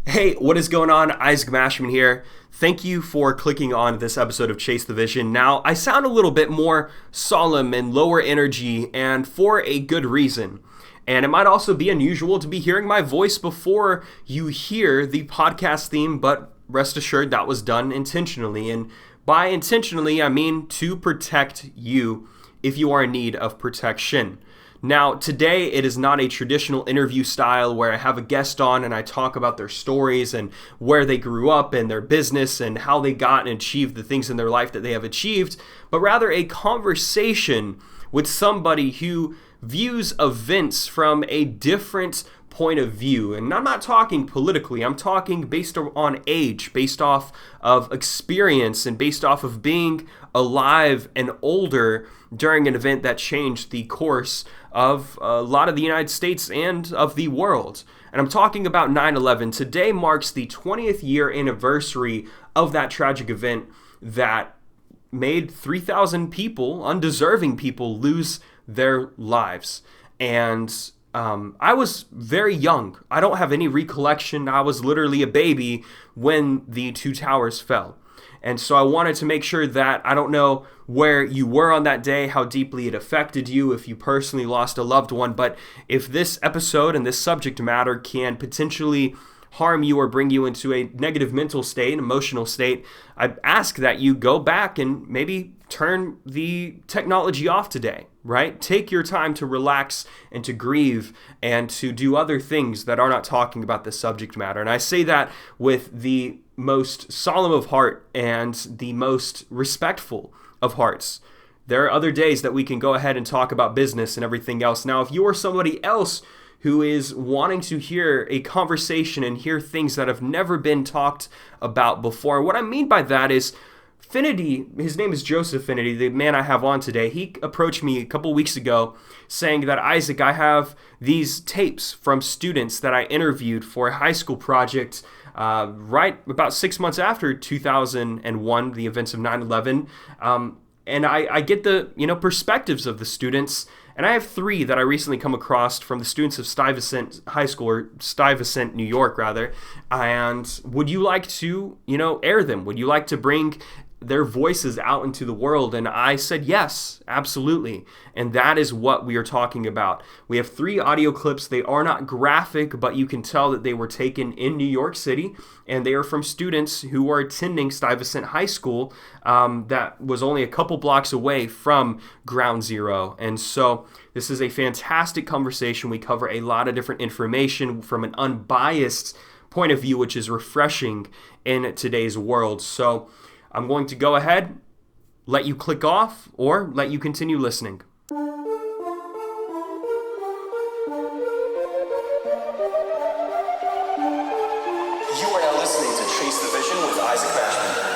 Hey, what is going on? Isaac Mashman here. Thank you for clicking on this episode of Chase the Vision. Now, I sound a little bit more solemn and lower energy, and for a good reason. And it might also be unusual to be hearing my voice before you hear the podcast theme, but rest assured that was done intentionally. And by intentionally, I mean to protect you if you are in need of protection. Now, today it is not a traditional interview style where I have a guest on and I talk about their stories and where they grew up and their business and how they got and achieved the things in their life that they have achieved, but rather a conversation with somebody who views events from a different point of view. And I'm not talking politically, I'm talking based on age, based off of experience, and based off of being alive and older during an event that changed the course of a lot of the United States and of the world. And I'm talking about 9/11. Today marks the 20th year anniversary of that tragic event that made 3,000 people, undeserving people, lose their lives. And I was very young. I don't have any recollection. I was literally a baby when the two towers fell. And so I wanted to make sure that I don't know where you were on that day, how deeply it affected you, if you personally lost a loved one. But if this episode and this subject matter can potentially harm you or bring you into a negative mental state, emotional state, I ask that you go back and maybe turn the technology off today, right? Take your time to relax and to grieve and to do other things that are not talking about this subject matter. And I say that with the most solemn of heart and the most respectful of hearts. There are other days that we can go ahead and talk about business and everything else. Now, if you are somebody else who is wanting to hear a conversation and hear things that have never been talked about before, what I mean by that is Fenity, his name is Joseph Fenity, the man I have on today. He approached me a couple weeks ago saying that, Isaac, I have these tapes from students that I interviewed for a high school project right about 6 months after 2001, the events of 9/11. And I get the perspectives of the students. And I have three that I recently come across from the students of Stuyvesant High School, or Stuyvesant, New York, rather. And would you like to, air them? Would you like to bring their voices out into the world? And I said, yes, absolutely. And that is what we are talking about. We have three audio clips. They are not graphic, but you can tell that they were taken in New York City, and they are from students who are attending Stuyvesant High School that was only a couple blocks away from Ground Zero. And so this is a fantastic conversation. We cover a lot of different information from an unbiased point of view, which is refreshing in today's world. So I'm going to go ahead, let you click off, or let you continue listening. You are now listening to Chase the Vision with Isaac Mashman.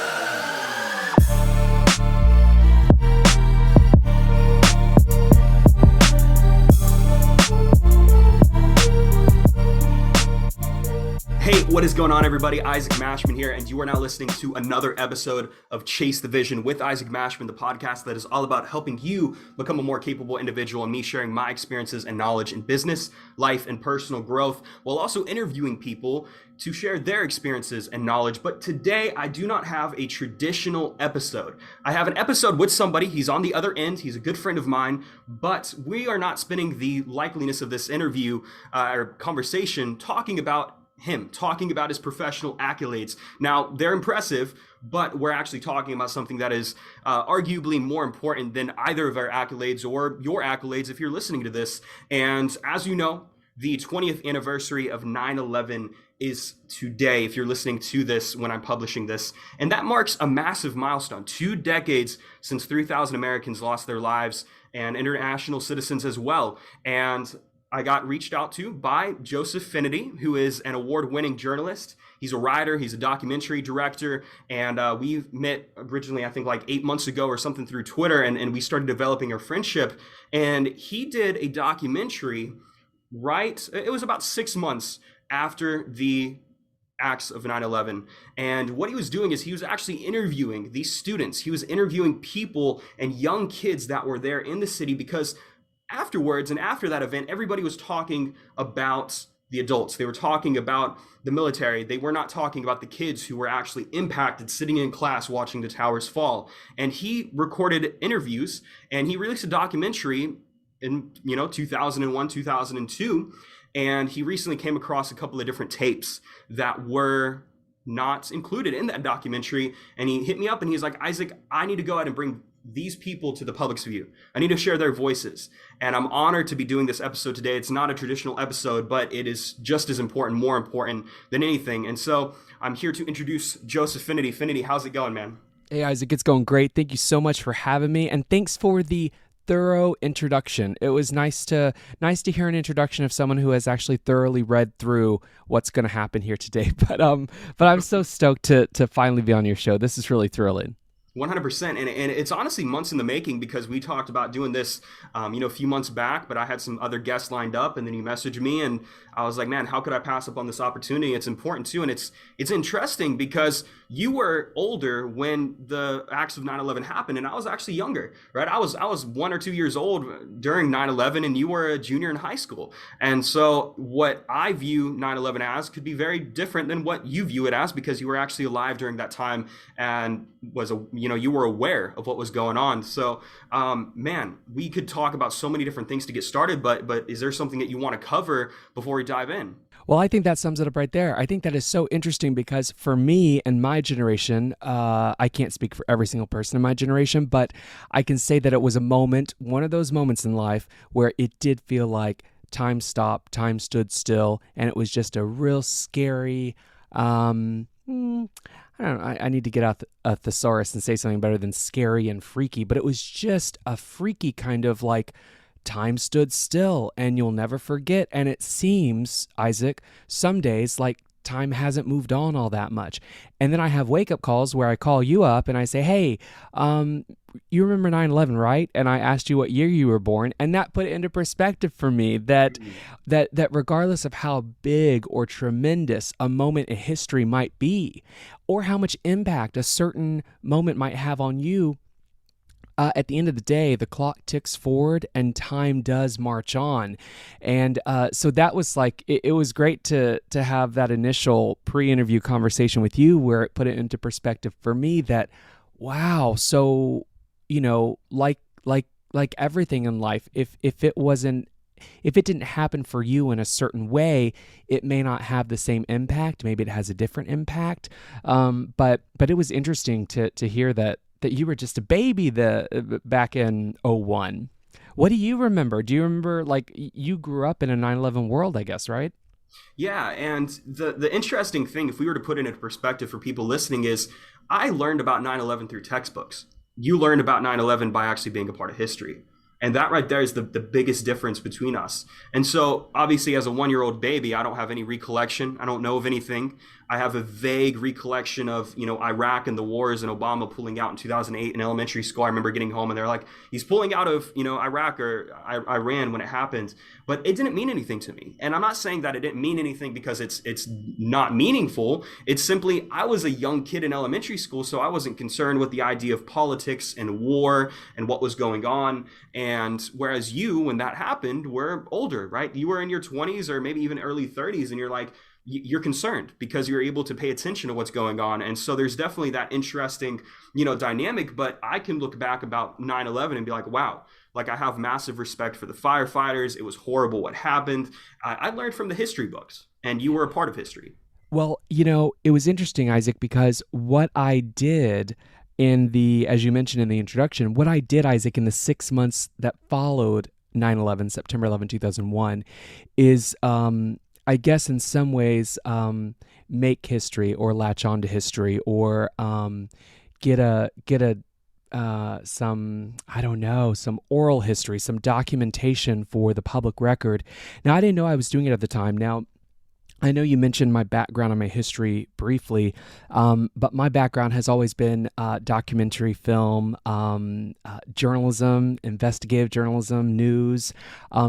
Hey, what is going on, everybody? Isaac Mashman here, and you are now listening to another episode of Chase the Vision with Isaac Mashman, the podcast that is all about helping you become a more capable individual, and me sharing my experiences and knowledge in business, life, and personal growth, while also interviewing people to share their experiences and knowledge. But today, I do not have a traditional episode. I have an episode with somebody. He's on the other end. He's a good friend of mine, but we are not spending the likeliness of this interview or conversation talking about him, talking about his professional accolades. Now, they're impressive, but we're actually talking about something that is arguably more important than either of our accolades or your accolades if you're listening to this. And as you know, the 20th anniversary of 9/11 is today, if you're listening to this when I'm publishing this. And that marks a massive milestone. 2 decades since 3,000 Americans lost their lives, and international citizens as well. And I got reached out to by Joseph Fenity, who is an award-winning journalist. He's a writer, he's a documentary director, and we met originally, I think, like 8 months ago or something through Twitter, and we started developing our friendship. And he did a documentary it was about 6 months after the acts of 9/11. And what he was doing is he was actually interviewing these students. He was interviewing people and young kids that were there in the city, because afterwards and after that event, everybody was talking about the adults. They were talking about the military. They were not talking about the kids who were actually impacted sitting in class watching the towers fall. And he recorded interviews and he released a documentary in 2001, 2002, and he recently came across a couple of different tapes that were not included in that documentary. And he hit me up and he's like, Isaac, I need to go out and bring these people to the public's view. I need to share their voices. And I'm honored to be doing this episode today. It's not a traditional episode, but it is just as important, more important than anything. And so I'm here to introduce Joseph Fenity. Fenity, how's it going, man? Hey, Isaac, it's going great. Thank you so much for having me. And thanks for the thorough introduction. It was nice to hear an introduction of someone who has actually thoroughly read through what's going to happen here today. But I'm so stoked to finally be on your show. This is really thrilling. 100%. And it's honestly months in the making, because we talked about doing this, a few months back, but I had some other guests lined up, and then you messaged me and I was like, man, how could I pass up on this opportunity? It's important too. And it's interesting because you were older when the acts of 9/11 happened, and I was actually younger, right? I was 1 or 2 years old during 9/11, and you were a junior in high school. And so what I view 9/11 as could be very different than what you view it as, because you were actually alive during that time and you were aware of what was going on. So, man, we could talk about so many different things to get started, but is there something that you want to cover before we dive in? Well, I think that sums it up right there. I think that is so interesting because for me and my generation, I can't speak for every single person in my generation, but I can say that it was a moment, one of those moments in life where it did feel like time stopped, time stood still, and it was just a real scary, I don't know, I need to get out a thesaurus and say something better than scary and freaky, but it was just a freaky kind of like time stood still and you'll never forget. And it seems, Isaac, some days like time hasn't moved on all that much. And then I have wake up calls where I call you up and I say, hey, you remember 9/11, right? And I asked you what year you were born, and that put it into perspective for me that regardless of how big or tremendous a moment in history might be, or how much impact a certain moment might have on you, at the end of the day, the clock ticks forward and time does march on. And so that was like, it was great to have that initial pre-interview conversation with you where it put it into perspective for me that, wow, so, like everything in life, if it didn't happen for you in a certain way, it may not have the same impact. Maybe it has a different impact. But it was interesting to hear that you were just a baby back in '01. What do you remember? Do you remember, like, you grew up in a 9/11 world, I guess, right? Yeah, and the interesting thing, if we were to put it into perspective for people listening, is I learned about 9/11 through textbooks. You learned about 9/11 by actually being a part of history. And that right there is the biggest difference between us. And so obviously as a 1-year-old baby, I don't have any recollection. I don't know of anything. I have a vague recollection of, Iraq and the wars and Obama pulling out in 2008 in elementary school. I remember getting home and they're like, he's pulling out of, Iraq or Iran when it happened. But it didn't mean anything to me. And I'm not saying that it didn't mean anything because it's not meaningful. It's simply, I was a young kid in elementary school, so I wasn't concerned with the idea of politics and war and what was going on. And whereas you, when that happened, were older, right? You were in your 20s or maybe even early 30s, and you're like, you're concerned because you're able to pay attention to what's going on. And so there's definitely that interesting, dynamic. But I can look back about 9/11 and be like, wow, like I have massive respect for the firefighters. It was horrible what happened. I learned from the history books, and you were a part of history. Well, it was interesting, Isaac, because what I did as you mentioned in the introduction, what I did, Isaac, in the 6 months that followed 9/11, September 11, 2001, is, I guess in some ways, make history or latch onto history or get some, I don't know, some oral history, some documentation for the public record. Now, I didn't know I was doing it at the time. Now, I know you mentioned my background and my history briefly, but my background has always been documentary film, journalism, investigative journalism, news,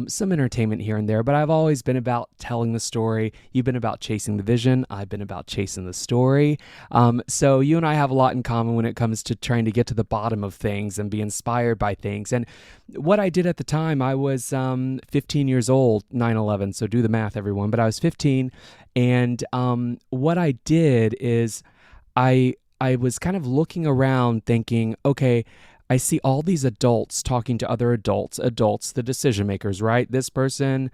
some entertainment here and there. But I've always been about telling the story. You've been about chasing the vision. I've been about chasing the story. So you and I have a lot in common when it comes to trying to get to the bottom of things and be inspired by things. And what I did at the time, I was 15 years old, 9/11. So do the math, everyone. But I was 15. And what I did is I was kind of looking around thinking, okay, I see all these adults talking to other adults, the decision makers, right? This person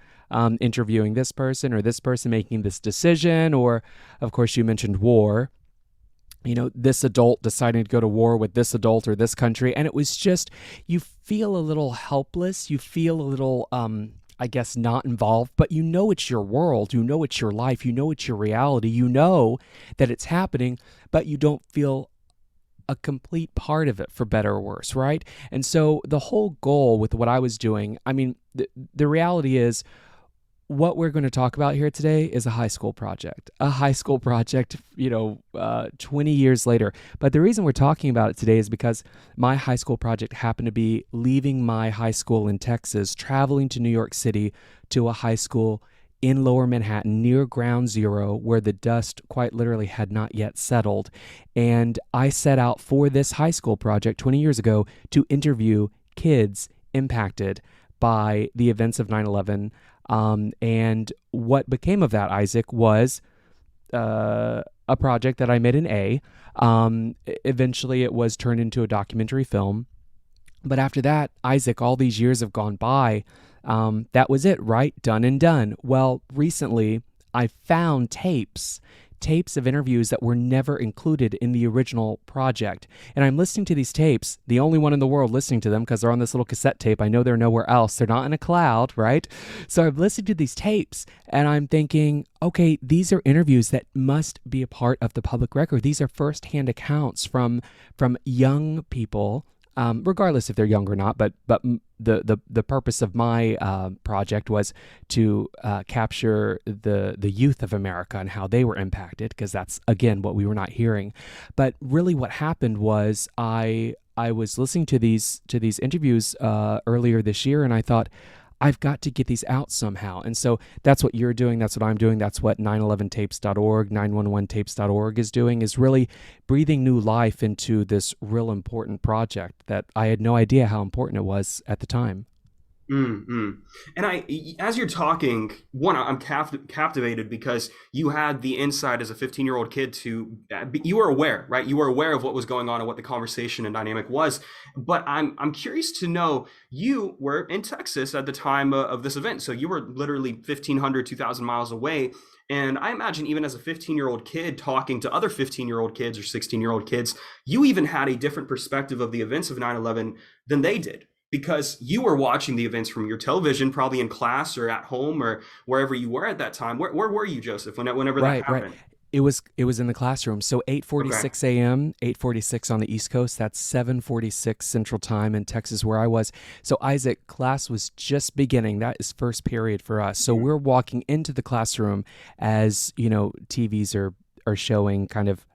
interviewing this person, or this person making this decision, or of course you mentioned war. This adult deciding to go to war with this adult or this country. And it was just, you feel a little helpless. You feel a little, I guess, not involved, but it's your world. It's your life. It's your reality. That it's happening, but you don't feel a complete part of it, for better or worse, right? And so the whole goal with what I was doing, I mean, the reality is, what we're going to talk about here today is a high school project, 20 years later. But the reason we're talking about it today is because my high school project happened to be leaving my high school in Texas, traveling to New York City to a high school in Lower Manhattan near Ground Zero, where the dust quite literally had not yet settled. And I set out for this high school project 20 years ago to interview kids impacted by the events of 9/11. And what became of that, Isaac, was a project that I made an A. Eventually, it was turned into a documentary film. But after that, Isaac, all these years have gone by. That was it, right? Done and done. Well, recently, I found tapes of interviews that were never included in the original project. And I'm listening to these tapes, the only one in the world listening to them because they're on this little cassette tape. I know they're nowhere else. They're not in a cloud, right? So I'm listening to these tapes and I'm thinking, okay, these are interviews that must be a part of the public record. These are firsthand accounts from young people, regardless if they're young or not, but the purpose of my project was to capture the youth of America and how they were impacted, because that's, again, what we were not hearing. But really what happened was I was listening to these interviews earlier this year, and I thought, I've got to get these out somehow. And so that's what you're doing. That's what I'm doing. That's what 911tapes.org, 911tapes.org is doing, is really breathing new life into this real important project that I had no idea how important it was at the time. Mm-hmm. And as you're talking, one, I'm captivated because you had the insight as a 15-year-old kid you were aware, right? You were aware of what was going on and what the conversation and dynamic was. But I'm curious to know, you were in Texas at the time of this event. So you were literally 1,500, 2,000 miles away. And I imagine even as a 15-year-old kid talking to other 15-year-old kids or 16-year-old kids, you even had a different perspective of the events of 9/11 than they did, because you were watching the events from your television, probably in class or at home or wherever you were at that time. Where were you, Joseph, whenever that Right. happened? It was in the classroom. So Okay. 8:46 a.m., 8:46 on the East Coast. That's 7:46 Central Time in Texas, where I was. So Isaac, class was just beginning. That is first period for us. So we're walking into the classroom as TVs are showing kind of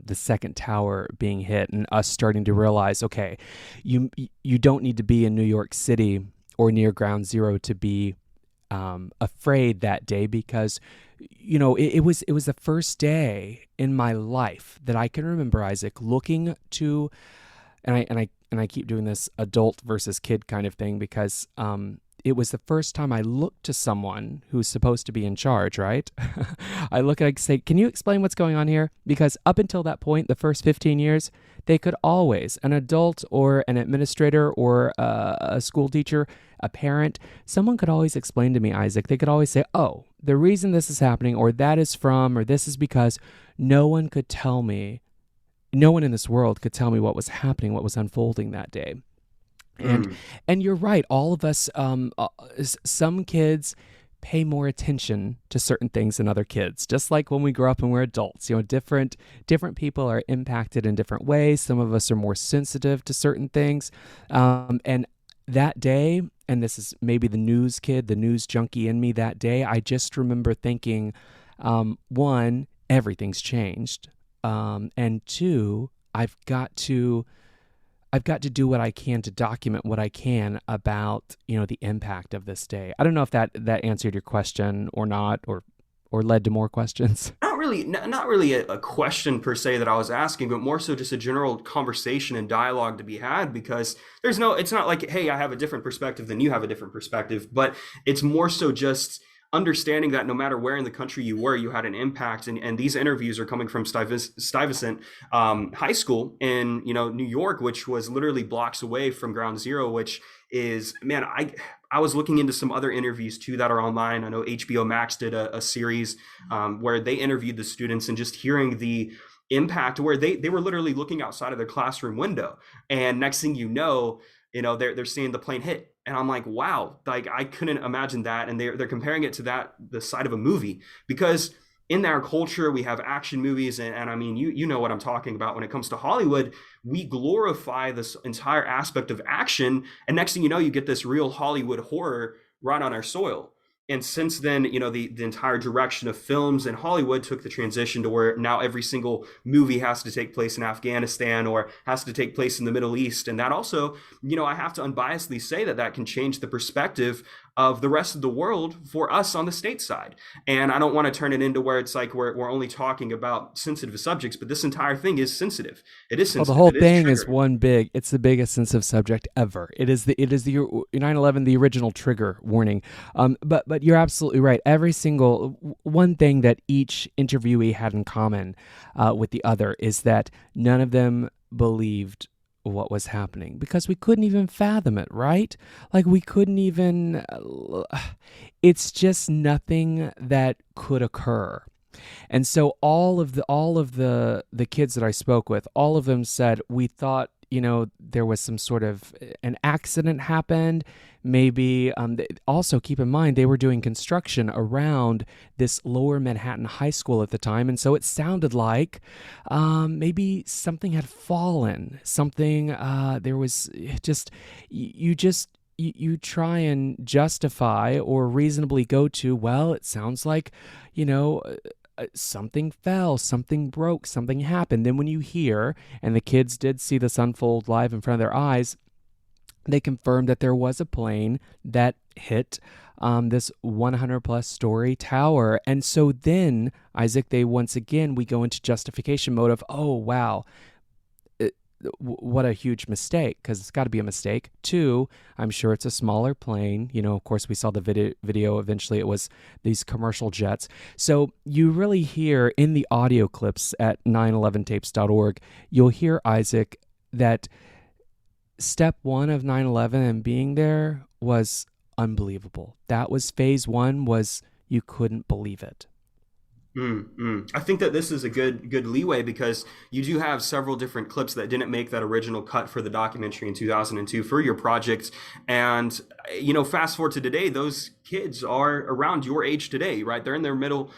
the second tower being hit, and us starting to realize, okay, you don't need to be in New York City or near Ground Zero to be afraid that day, because it was the first day in my life that I can remember, Isaac, looking to, and I keep doing this adult versus kid kind of thing, because it was the first time I looked to someone who's supposed to be in charge, right? I look and I say, can you explain what's going on here? Because up until that point, the first 15 years, they could always, an adult or an administrator or a school teacher, a parent, someone could always explain to me, Isaac. They could always say, oh, the reason this is happening, or that is from, or this is because. No one could tell me, no one in this world could tell me what was happening, what was unfolding that day. And you're right. All of us, some kids pay more attention to certain things than other kids. Just like when we grow up and we're adults, different people are impacted in different ways. Some of us are more sensitive to certain things. And that day, and this is maybe the news kid, the news junkie in me that day, I just remember thinking, One, everything's changed, and two, I've got to do what I can to document what I can about, the impact of this day. I don't know if that answered your question or not, or led to more questions. Not really a question per se that I was asking, but more so just a general conversation and dialogue to be had, because it's not like, hey, I have a different perspective than you have a different perspective, but it's more so just understanding that no matter where in the country you were, you had an impact. And these interviews are coming from Stuyvesant High School in, New York, which was literally blocks away from Ground Zero, which is, man, I was looking into some other interviews too that are online. I know HBO Max did a series where they interviewed the students, and just hearing the impact where they were literally looking outside of their classroom window, and next thing they're seeing the plane hit. And I'm like, wow, like I couldn't imagine that. And they're comparing it to the side of a movie, because in our culture, we have action movies. And I mean, you know what I'm talking about. When it comes to Hollywood, we glorify this entire aspect of action. And next thing you know, you get this real Hollywood horror right on our soil. And since then, the entire direction of films in Hollywood took the transition to where now every single movie has to take place in Afghanistan or has to take place in the Middle East. And that also, I have to unbiasedly say that can change the perspective of the rest of the world for us on the state side. And I don't want to turn it into where it's like we're only talking about sensitive subjects, but this entire thing is sensitive. It is sensitive. Well, the whole thing is it's the biggest sensitive subject ever. It is the 9/11, the original trigger warning. But you're absolutely right. Every single one thing that each interviewee had in common with the other is that none of them believed what was happening, because we couldn't even fathom it, right? Like we couldn't even, it's just nothing that could occur. And so all of the kids that I spoke with, all of them said, we thought, there was some sort of an accident happened. Maybe, also keep in mind, they were doing construction around this lower Manhattan high school at the time. And so it sounded like maybe something had fallen, something, there was you try and justify or reasonably go to, well, it sounds like, something fell, something broke, something happened. Then when you hear, and the kids did see this unfold live in front of their eyes, they confirmed that there was a plane that hit this 100 plus story tower. And so then, Isaac, we go into justification mode of, oh, wow, what a huge mistake, because it's got to be a mistake. Two, I'm sure it's a smaller plane. Of course, we saw the video. Eventually, it was these commercial jets. So you really hear in the audio clips at 911tapes.org, you'll hear, Isaac, that step one of 9/11 and being there was unbelievable. That was phase one, was you couldn't believe it. I think that this is a good leeway, because you do have several different clips that didn't make that original cut for the documentary in 2002 for your project. And, fast forward to today, those kids are around your age today, right? They're in their middle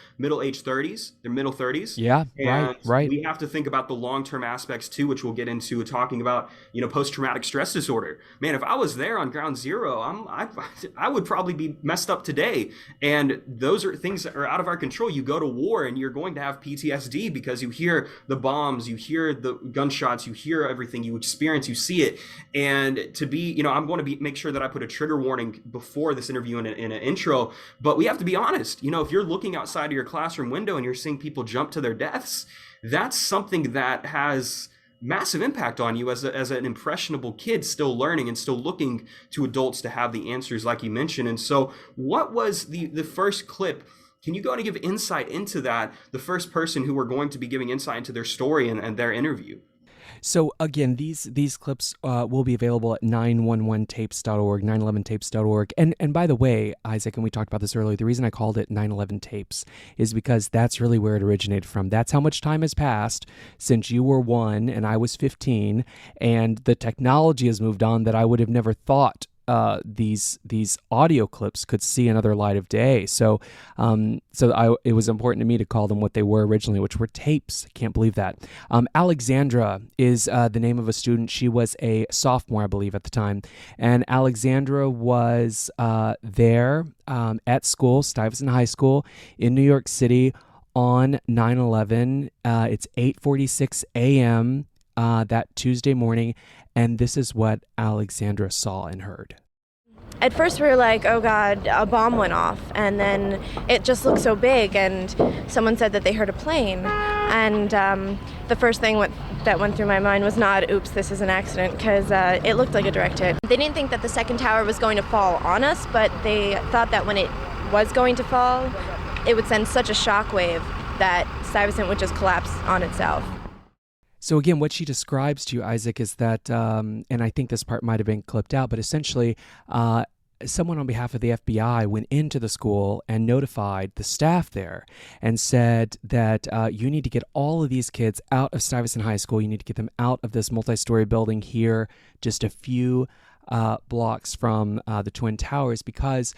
age 30s, their middle 30s. Yeah, and right. We have to think about the long-term aspects too, which we'll get into talking about, post-traumatic stress disorder. Man, if I was there on Ground Zero, I would probably be messed up today. And those are things that are out of our control. You go to war and you're going to have PTSD because you hear the bombs, you hear the gunshots, you hear everything, you experience, you see it. And to be, I'm going to make sure that I put a trigger warning before this interview in an intro, but we have to be honest. If you're looking outside of your classroom window and you're seeing people jump to their deaths, that's something that has massive impact on you as an impressionable kid still learning and still looking to adults to have the answers, like you mentioned. And so what was the first clip? Can you go and give insight into that, the first person who we're going to be giving insight into their story and their interview? So again, these clips will be available at 911tapes.org, 911tapes.org. And by the way, Isaac, and we talked about this earlier, the reason I called it 911 tapes is because that's really where it originated from. That's how much time has passed since you were 1 and I was 15, and the technology has moved on that I would have never thought these audio clips could see another light of day. So it was important to me to call them what they were originally, which were tapes. I can't believe that. Alexandra is the name of a student. She was a sophomore, I believe, at the time. And Alexandra was there at school, Stuyvesant High School in New York City, on 9/11. It's 8:46 a.m. That Tuesday morning, and this is what Alexandra saw and heard. At first we were like, oh God, a bomb went off, and then it just looked so big, and someone said that they heard a plane, and the first thing that went through my mind was not, oops, this is an accident, because it looked like a direct hit. They didn't think that the second tower was going to fall on us, but they thought that when it was going to fall, it would send such a shockwave that Stuyvesant would just collapse on itself. So again, what she describes to you, Isaac, is that, and I think this part might have been clipped out, but essentially, someone on behalf of the FBI went into the school and notified the staff there and said that you need to get all of these kids out of Stuyvesant High School. You need to get them out of this multi-story building here, just a few blocks from the Twin Towers, because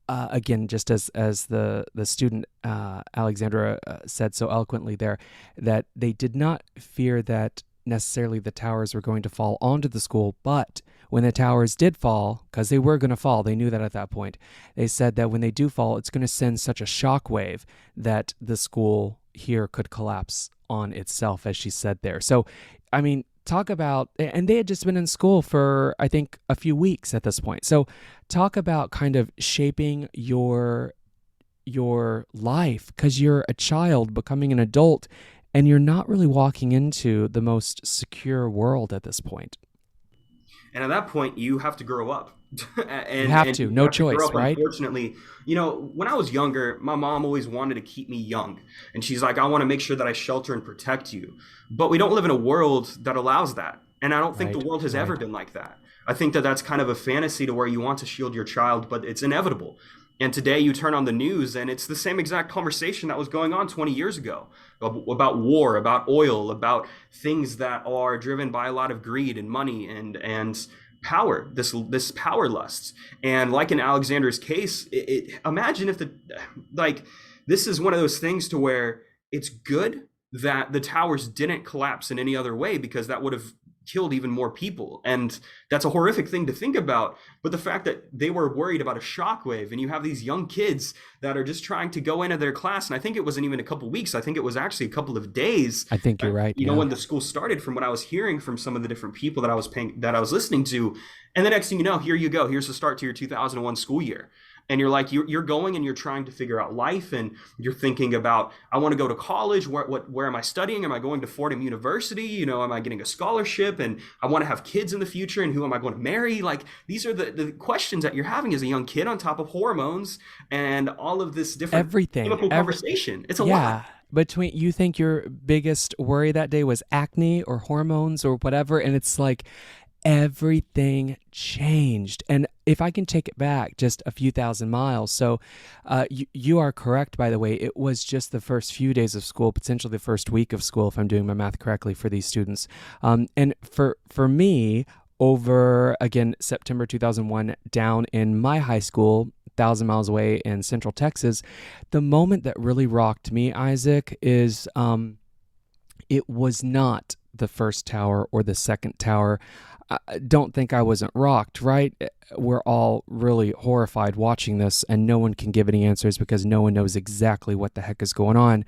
again, just as the student Alexandra said so eloquently there, that they did not fear that necessarily the towers were going to fall onto the school, but when the towers did fall, because they were going to fall, they knew that at that point, they said that when they do fall, it's going to send such a shockwave that the school here could collapse on itself, as she said there. So, I mean, talk about, and they had just been in school for, I think, a few weeks at this point. So talk about kind of shaping your life, because you're a child becoming an adult, and you're not really walking into the most secure world at this point. And at that point, you have to grow up. You have to, no choice, right? Unfortunately, when I was younger, my mom always wanted to keep me young. And she's like, I want to make sure that I shelter and protect you. But we don't live in a world that allows that. And I don't think the world has ever been like that. I think that that's kind of a fantasy to where you want to shield your child, but it's inevitable. And today you turn on the news and it's the same exact conversation that was going on 20 years ago about war, about oil, about things that are driven by a lot of greed and money and power, this power lust. And like in Alexander's case, imagine if this is one of those things to where it's good that the towers didn't collapse in any other way, because that would have killed even more people. And that's a horrific thing to think about. But the fact that they were worried about a shockwave, and you have these young kids that are just trying to go into their class. And I think it wasn't even a couple of weeks. I think it was actually a couple of days. I think you're right. When the school started, from what I was hearing from some of the different people that I was listening to. And the next thing you know, here you go. Here's the start to your 2001 school year. And you're like, you're going and you're trying to figure out life, and you're thinking about, I want to go to college. Where am I studying? Am I going to Fordham University? Am I getting a scholarship? And I want to have kids in the future. And who am I going to marry? Like, these are the questions that you're having as a young kid, on top of hormones and all of this different chemical conversation. It's a lot. Between, you think your biggest worry that day was acne or hormones or whatever, and it's like, everything changed. And if I can take it back just a few thousand miles. So you are correct, by the way. It was just the first few days of school, potentially the first week of school, if I'm doing my math correctly, for these students. And for me, over, again, September 2001, down in my high school, 1,000 miles away in Central Texas, the moment that really rocked me, Isaac, is it was not the first tower or the second tower. Don't think I wasn't rocked, right? We're all really horrified watching this, and no one can give any answers because no one knows exactly what the heck is going on.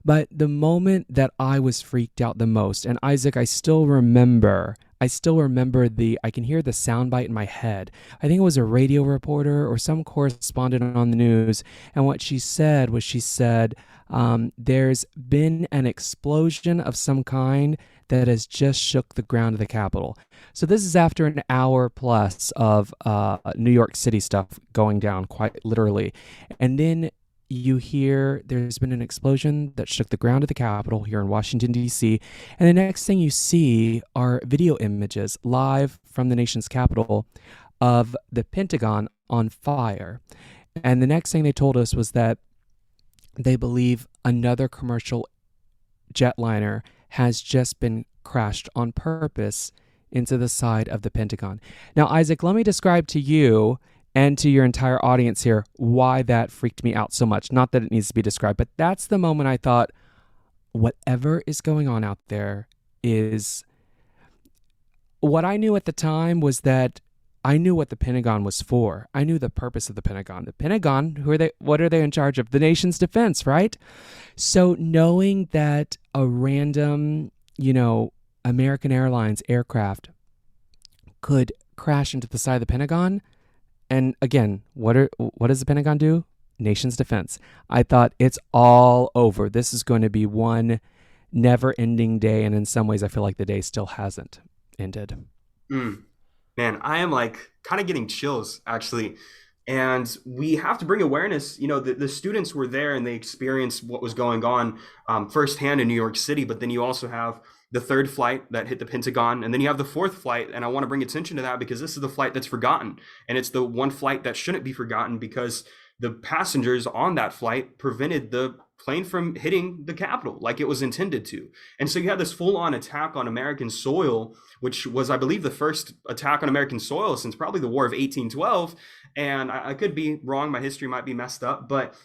But the moment that I was freaked out the most, and Isaac, I still remember I can hear the soundbite in my head. I think it was a radio reporter or some correspondent on the news, and what she said was, there's been an explosion of some kind that has just shook the ground of the Capitol. So this is after an hour plus of New York City stuff going down, quite literally. And then you hear there's been an explosion that shook the ground of the Capitol here in Washington, D.C. And the next thing you see are video images live from the nation's capital of the Pentagon on fire. And the next thing they told us was that they believe another commercial jetliner has just been crashed on purpose into the side of the Pentagon. Now, Isaac, let me describe to you and to your entire audience here why that freaked me out so much. Not that it needs to be described, but that's the moment I thought, whatever is going on out there is... What I knew at the time was that I knew what the Pentagon was for. I knew the purpose of the Pentagon. The Pentagon, who are they? What are they in charge of? The nation's defense, right? So knowing that a random, American Airlines aircraft could crash into the side of the Pentagon, and again, what does the Pentagon do? Nation's defense. I thought it's all over. This is going to be one never-ending day, and in some ways, I feel like the day still hasn't ended. Mm. Man, I am like kind of getting chills actually. And we have to bring awareness. The students were there and they experienced what was going on firsthand in New York City. But then you also have the third flight that hit the Pentagon. And then you have the fourth flight. And I want to bring attention to that because this is the flight that's forgotten. And it's the one flight that shouldn't be forgotten because the passengers on that flight prevented the plane from hitting the Capitol like it was intended to. And so you had this full-on attack on American soil, which was, I believe, the first attack on American soil since probably the War of 1812. And I could be wrong, my history might be messed up, but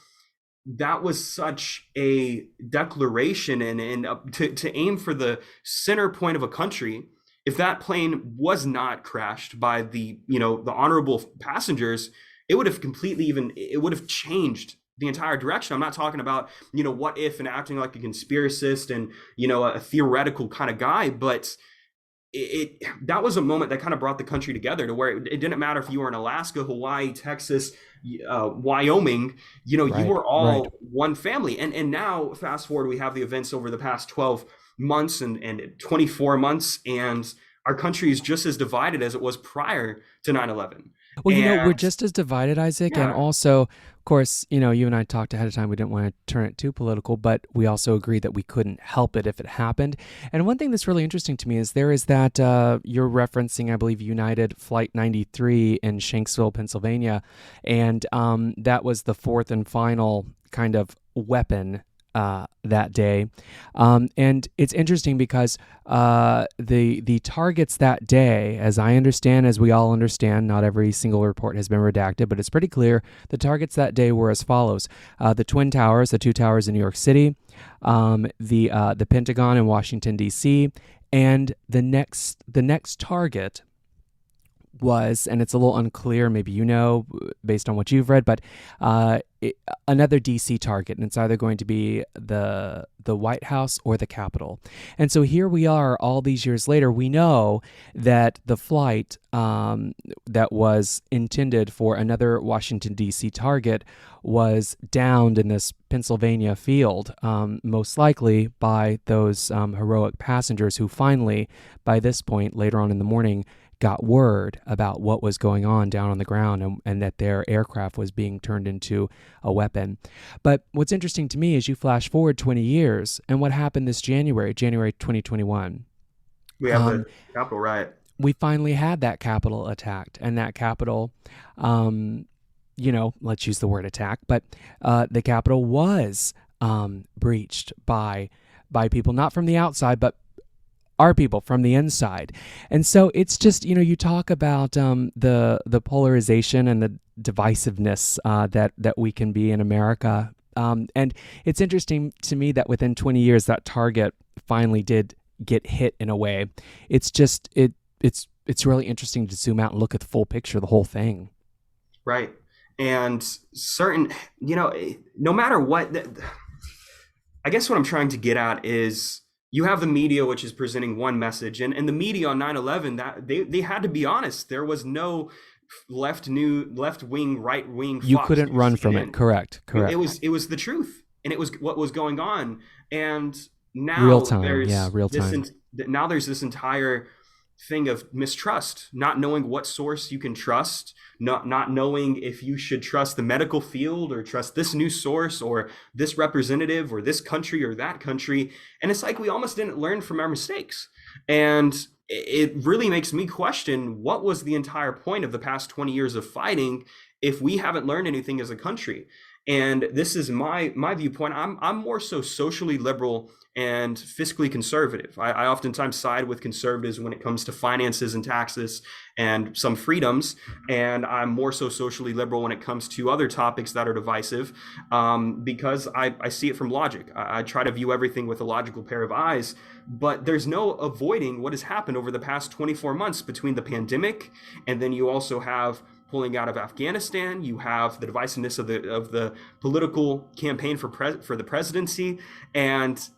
that was such a declaration and to aim for the center point of a country. If that plane was not crashed by the honorable passengers, it would have changed the entire direction. I'm not talking about, what if and acting like a conspiracist and, a theoretical kind of guy, but that was a moment that kind of brought the country together to where it didn't matter if you were in Alaska, Hawaii, Texas, Wyoming, Right, you were all right. one family. And now fast forward, we have the events over the past 12 months and 24 months, and our country is just as divided as it was prior to 9/11. Well, we're And just as divided, Isaac, and yeah, also, of course, you and I talked ahead of time. We didn't want to turn it too political, but we also agreed that we couldn't help it if it happened. And one thing that's really interesting to me is there is that you're referencing, I believe, United Flight 93 in Shanksville, Pennsylvania, and that was the fourth and final kind of weapon that day. And it's interesting because the targets that day, as I understand, as we all understand, not every single report has been redacted, but it's pretty clear. The targets that day were as follows: the Twin Towers, the two towers in New York City, the Pentagon in Washington D.C., and the next target was, and it's a little unclear, maybe based on what you've read, but another DC target, and it's either going to be the White House or the Capitol. And so here we are all these years later. We know that the flight that was intended for another Washington DC target was downed in this Pennsylvania field, most likely by those heroic passengers who finally, by this point, later on in the morning, got word about what was going on down on the ground and that their aircraft was being turned into a weapon. But what's interesting to me is you flash forward 20 years and what happened this January 2021. we have the Capitol riot. We finally had that Capitol attacked, and that Capitol, let's use the word attack, but the Capitol was breached by people, not from the outside, but our people from the inside. And so it's just, you talk about the polarization and the divisiveness that we can be in America. And it's interesting to me that within 20 years, that target finally did get hit in a way. It's just, it's really interesting to zoom out and look at the full picture, the whole thing. Right. And no matter what, I guess what I'm trying to get at is you have the media, which is presenting one message, and the media on 9/11, that they had to be honest. There was no left wing, right wing. You couldn't run from it. Correct. It was the truth, and it was what was going on. And now real time. Now there's this entire thing of mistrust, not knowing what source you can trust, not knowing if you should trust the medical field or trust this news source or this representative or this country or that country. And it's like we almost didn't learn from our mistakes. And it really makes me question, what was the entire point of the past 20 years of fighting if we haven't learned anything as a country? And this is my viewpoint. I'm more so socially liberal and fiscally conservative. I oftentimes side with conservatives when it comes to finances and taxes and some freedoms, and I'm more so socially liberal when it comes to other topics that are divisive, because I see it from logic. I try to view everything with a logical pair of eyes, but there's no avoiding what has happened over the past 24 months between the pandemic, and then you also have pulling out of Afghanistan. You have the divisiveness of the political campaign for the presidency, and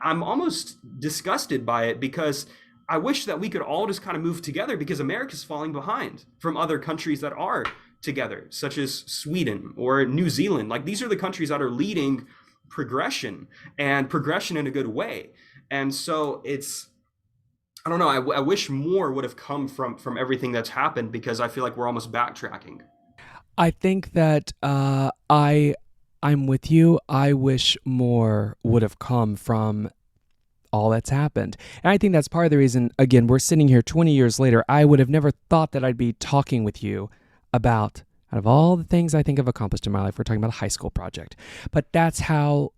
I'm almost disgusted by it, because I wish that we could all just kind of move together, because America's falling behind from other countries that are together, such as Sweden or New Zealand. Like, these are the countries that are leading progression, and progression in a good way. And so I don't know. I wish more would have come from everything that's happened, because I feel like we're almost backtracking. I think that I'm with you. I wish more would have come from all that's happened. And I think that's part of the reason, again, we're sitting here 20 years later. I would have never thought that I'd be talking with you about, out of all the things I think I've accomplished in my life, we're talking about a high school project. But that's how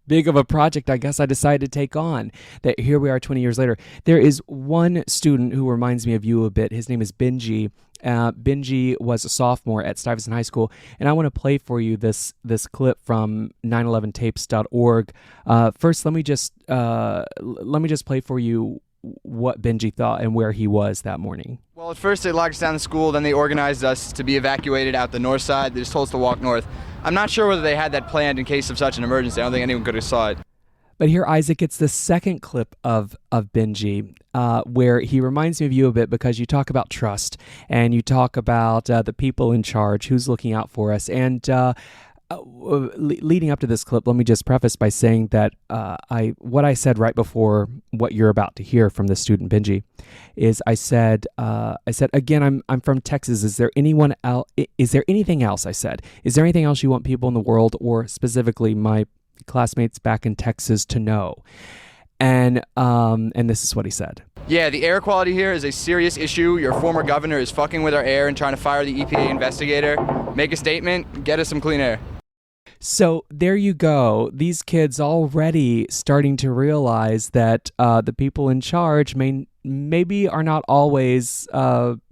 big of a project I guess I decided to take on, that here we are 20 years later. There is one student who reminds me of you a bit. His name is Benji. Benji was a sophomore at Stuyvesant High School, and I want to play for you this clip from 911tapes.org. First, let me just play for you what Benji thought and where he was that morning. Well, at first they locked us down the school, then they organized us to be evacuated out the north side. They just told us to walk north. I'm not sure whether they had that planned in case of such an emergency. I don't think anyone could have saw it. But here, Isaac, it's the second clip of Benji, where he reminds me of you a bit, because you talk about trust and you talk about the people in charge, who's looking out for us. And leading up to this clip, let me just preface by saying that what I said right before what you're about to hear from the student Benji is I said again, I'm from Texas. Is there anyone else? Is there anything else? I said, is there anything else you want people in the world, or specifically my classmates back in Texas, to know? And this is what he said. Yeah, the air quality here is a serious issue. Your former governor is fucking with our air and trying to fire the EPA investigator. Make a statement, get us some clean air. So there you go. These kids already starting to realize that the people in charge maybe are not always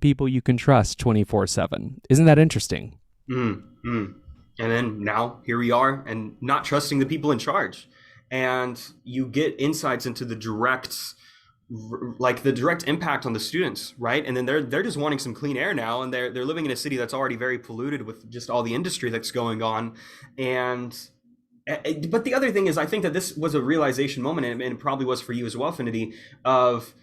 people you can trust 24/7. Isn't that interesting? And then now here we are, and not trusting the people in charge. And you get insights into the direct impact on the students, right? And then they're just wanting some clean air now, and they're living in a city that's already very polluted with just all the industry that's going on. But the other thing is, I think that this was a realization moment, and it probably was for you as well, Fenity, of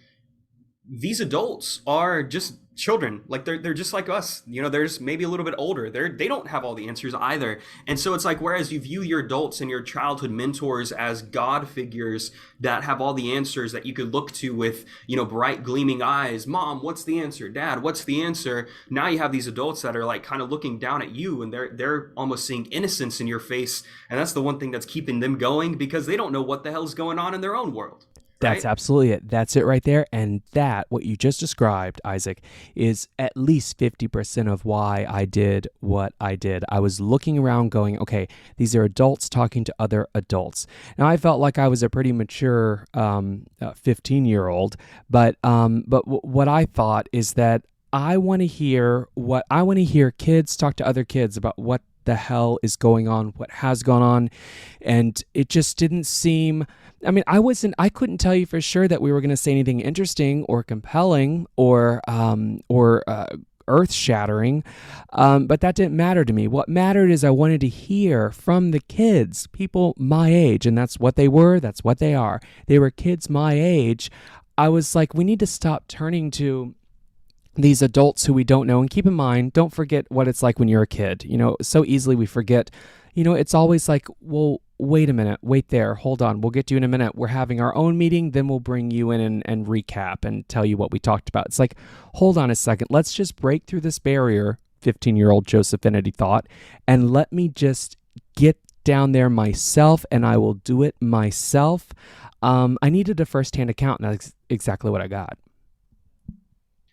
these adults are just children. Like, they're just like us. They're just maybe a little bit older. They don't have all the answers either. And so it's like, whereas you view your adults and your childhood mentors as God figures that have all the answers that you could look to with, bright gleaming eyes. Mom, what's the answer? Dad, what's the answer? Now you have these adults that are like kind of looking down at you, and they're almost seeing innocence in your face. And that's the one thing that's keeping them going, because they don't know what the hell's going on in their own world. That's absolutely it. That's it right there. And that, what you just described, Isaac, is at least 50% of why I did what I did. I was looking around going, okay, these are adults talking to other adults. Now, I felt like I was a pretty mature 15-year-old, but what I thought is that I want to hear kids talk to other kids about what the hell is going on, what has gone on. And it just didn't seem, I couldn't tell you for sure that we were going to say anything interesting or compelling or earth-shattering, but that didn't matter to me. What mattered is I wanted to hear from the kids, people my age, and that's what they were, that's what they are. They were kids my age. I was like, we need to stop turning to these adults who we don't know. And keep in mind, don't forget what it's like when you're a kid. So easily we forget. It's always like, well, wait a minute, wait there, hold on, we'll get to you in a minute. We're having our own meeting, then we'll bring you in and recap and tell you what we talked about. It's like, hold on a second, let's just break through this barrier, 15-year-old Joseph Fenity thought, and let me just get down there myself, and I will do it myself. I needed a first-hand account, and that's exactly what I got.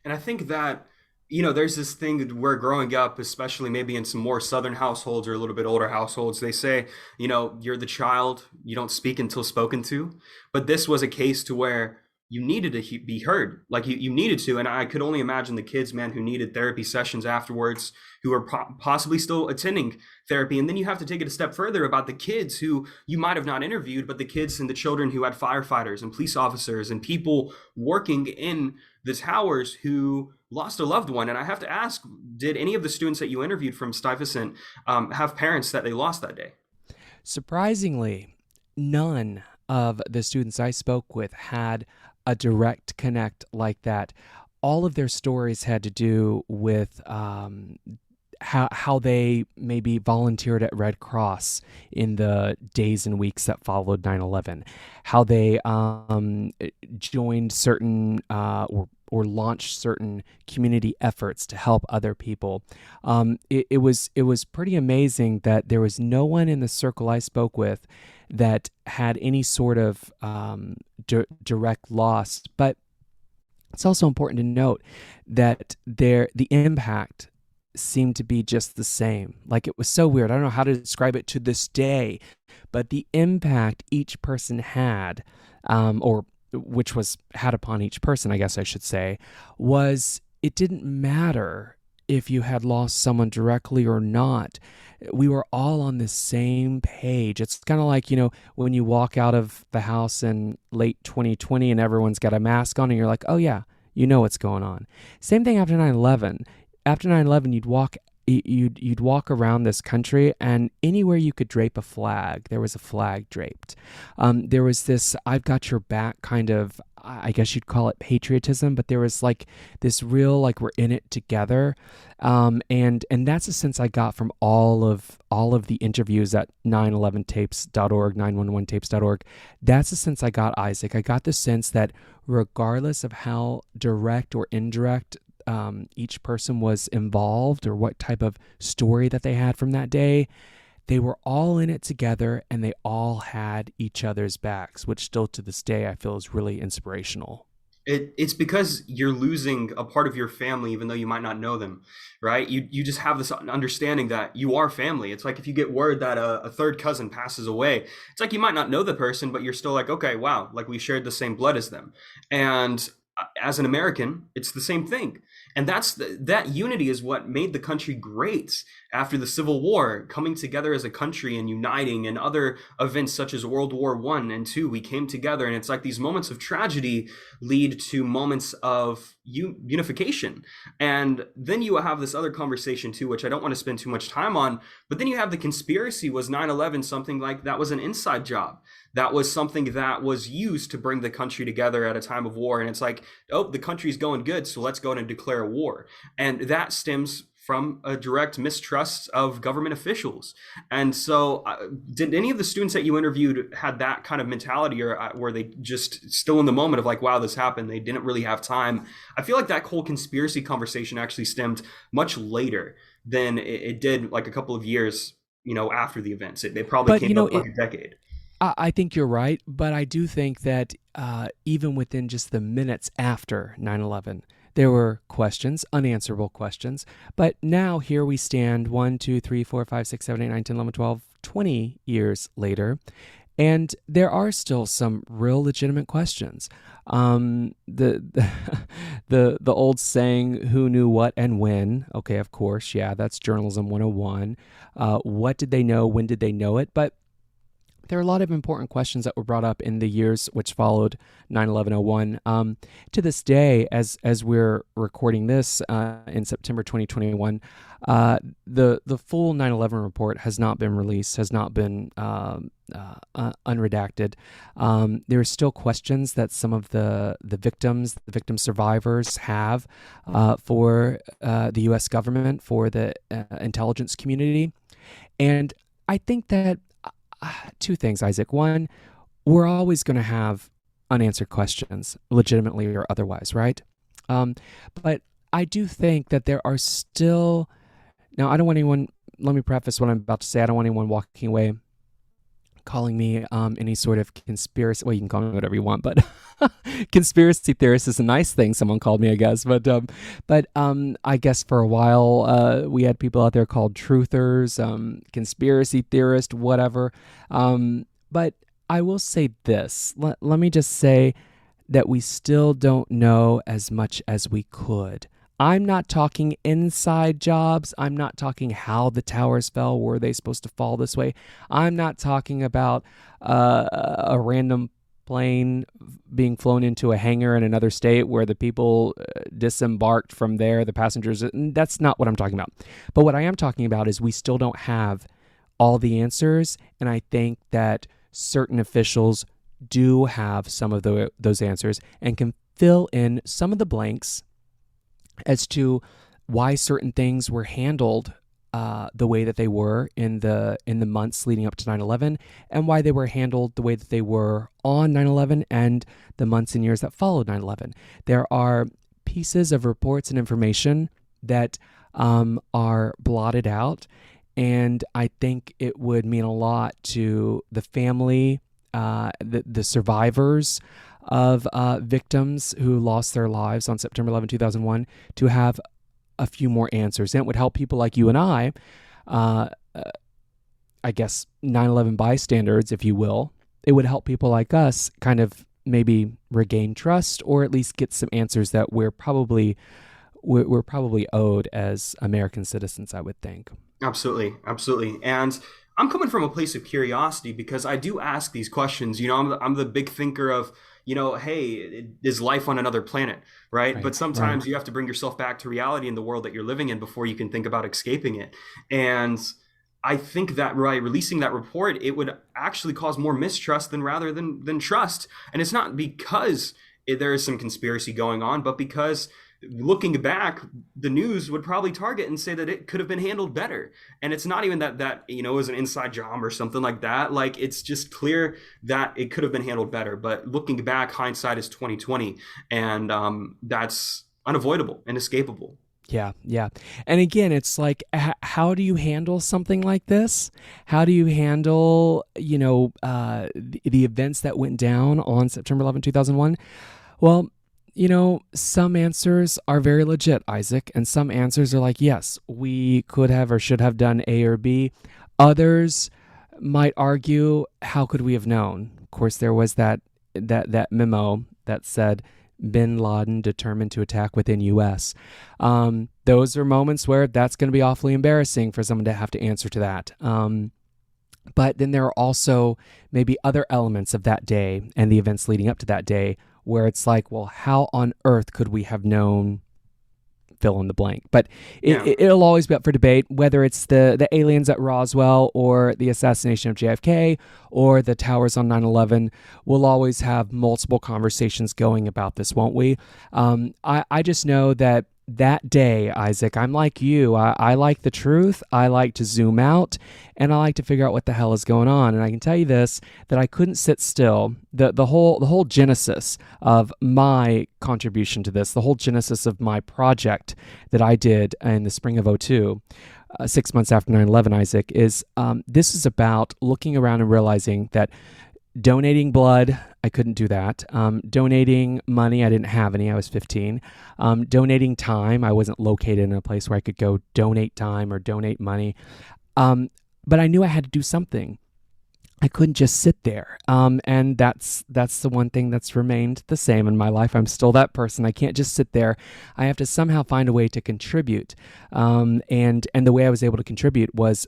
And I think that, There's this thing where growing up, especially maybe in some more southern households or a little bit older households, they say, you're the child, you don't speak until spoken to. But this was a case to where you needed to be heard, like you needed to. And I could only imagine the kids, man, who needed therapy sessions afterwards, who are possibly still attending therapy. And then you have to take it a step further about the kids who you might have not interviewed, but the kids and the children who had firefighters and police officers and people working in the towers who lost a loved one. And I have to ask, did any of the students that you interviewed from Stuyvesant have parents that they lost that day? Surprisingly, none of the students I spoke with had a direct connect like that. All of their stories had to do with how they maybe volunteered at Red Cross in the days and weeks that followed 9/11, how they joined certain or launched certain community efforts to help other people. It was pretty amazing that there was no one in the circle I spoke with that had any sort of direct loss. But it's also important to note that the impact seemed to be just the same. Like, it was so weird. I don't know how to describe it to this day, but the impact each person had, or which was had upon each person, I guess I should say, was it didn't matter if you had lost someone directly or not. We were all on the same page. It's kind of like, when you walk out of the house in late 2020 and everyone's got a mask on and you're like, oh yeah, you know what's going on. Same thing after 9/11. After 9/11, you'd walk around this country, and anywhere you could drape a flag, there was a flag draped. There was this "I've got your back" kind of, I guess you'd call it patriotism, but there was like this real, like, we're in it together. And that's a sense I got from all of the interviews at 911tapes.org, 911tapes.org. That's the sense I got, Isaac. I got the sense that regardless of how direct or indirect each person was involved or what type of story that they had from that day, they were all in it together and they all had each other's backs, which still to this day I feel is really inspirational. It's because you're losing a part of your family, even though you might not know them, right? You just have this understanding that you are family. It's like if you get word that a third cousin passes away, it's like you might not know the person, but you're still like, okay, wow, like we shared the same blood as them. And as an American, it's the same thing. And that unity is what made the country great after the Civil War, coming together as a country and uniting, and other events such as World War I and II. We came together, and it's like these moments of tragedy lead to moments of unification. And then you have this other conversation too, which I don't want to spend too much time on, but then you have the conspiracy. Was 9/11 something like that was an inside job? That was something that was used to bring the country together at a time of war. And it's like, oh, the country's going good, so let's go and declare war. And that stems from a direct mistrust of government officials. And so did any of the students that you interviewed had that kind of mentality, or were they just still in the moment of like, wow, this happened? They didn't really have time. I feel like that whole conspiracy conversation actually stemmed much later than it did, like a couple of years, after the events. They probably came up like a decade. I think you're right, but I do think that even within just the minutes after 9/11, there were questions, unanswerable questions. But now here we stand 1, 2, 3, 4, 5, 6, 7, 8, 9, 10, 11, 12, 20 years later, and there are still some real legitimate questions. The the old saying, who knew what and when? Okay, of course, yeah, that's journalism 101. What did they know? When did they know it? But there are a lot of important questions that were brought up in the years which followed 9/11/01. To this day, as we're recording this in September 2021, the full 9/11 report has not been released, has not been unredacted. There are still questions that some of the victim survivors have for the U.S. government, for the intelligence community. And I think that two things, Isaac. One, we're always going to have unanswered questions, legitimately or otherwise, right? But I do think that there are still... Now, I don't want anyone... Let me preface what I'm about to say. I don't want anyone walking away calling me any sort of conspiracy. Well, you can call me whatever you want, but conspiracy theorist is a nice thing. Someone called me, I guess. But I guess for a while we had people out there called truthers, conspiracy theorist, whatever. But I will say this. Let me just say that we still don't know as much as we could. I'm not talking inside jobs. I'm not talking how the towers fell. Were they supposed to fall this way? I'm not talking about a random plane being flown into a hangar in another state where the people disembarked from there, the passengers. That's not what I'm talking about. But what I am talking about is we still don't have all the answers, and I think that certain officials do have some of those answers and can fill in some of the blanks as to why certain things were handled the way that they were in the months leading up to 9/11, and why they were handled the way that they were on 9/11 and the months and years that followed 9/11. There are pieces of reports and information that are blotted out, and I think it would mean a lot to the family, the survivors of victims who lost their lives on September 11, 2001, to have a few more answers. And it would help people like you and I guess 9/11 bystanders, if you will. It would help people like us kind of maybe regain trust, or at least get some answers that we're probably owed as American citizens, I would think. Absolutely. And I'm coming from a place of curiosity because I do ask these questions. I'm the big thinker of, hey, is life on another planet, right? But sometimes you have to bring yourself back to reality in the world that you're living in before you can think about escaping it. And I think that by releasing that report, it would actually cause more mistrust rather than trust. And it's not because there is some conspiracy going on, but because looking back, the news would probably target and say that it could have been handled better. And it's not even that it was an inside job or something like that. Like, it's just clear that it could have been handled better. But looking back, hindsight is 2020, and that's unavoidable and inescapable. Yeah. And again, it's like, how do you handle something like this? How do you handle, the events that went down on September 11, 2001? Well, some answers are very legit, Isaac, and some answers are like, yes, we could have or should have done A or B. Others might argue, how could we have known? Of course, there was that memo that said bin Laden determined to attack within U.S. Those are moments where that's going to be awfully embarrassing for someone to have to answer to that. But then there are also maybe other elements of that day and the events leading up to that day where it's like, well, how on earth could we have known fill in the blank? But it'll always be up for debate, whether it's the aliens at Roswell or the assassination of JFK or the towers on 9/11. We'll always have multiple conversations going about this, won't we? I just know that day, Isaac, I'm like you. I like the truth. I like to zoom out, and I like to figure out what the hell is going on. And I can tell you this, that I couldn't sit still. The whole genesis of my contribution to this, the whole genesis of my project that I did in the spring of 2002, 6 months after 9/11, Isaac, is this is about looking around and realizing that donating blood, I couldn't do that. Donating money, I didn't have any. I was 15. Donating time, I wasn't located in a place where I could go donate time or donate money. But I knew I had to do something. I couldn't just sit there. And that's the one thing that's remained the same in my life. I'm still that person. I can't just sit there. I have to somehow find a way to contribute. And the way I was able to contribute was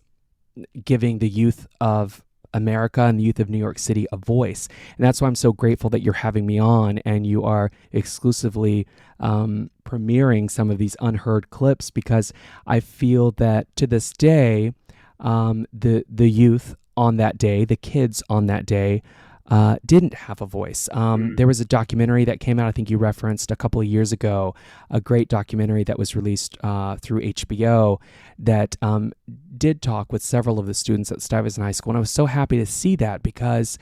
giving the youth of America and the youth of New York City a voice. And that's why I'm so grateful that you're having me on and you are exclusively premiering some of these unheard clips, because I feel that to this day, the youth on that day, the kids on that day, didn't have a voice. There was a documentary that came out, I think you referenced a couple of years ago, a great documentary that was released through HBO that did talk with several of the students at Stuyvesant High School. And I was so happy to see that, because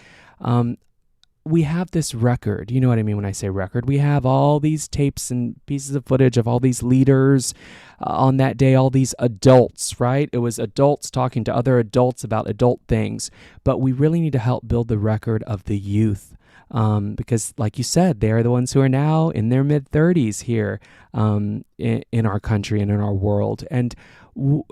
we have this record. You know what I mean when I say record? We have all these tapes and pieces of footage of all these leaders on that day, all these adults, right? It was adults talking to other adults about adult things. But we really need to help build the record of the youth. Because, like you said, they are the ones who are now in their mid-30s here in our country and in our world. And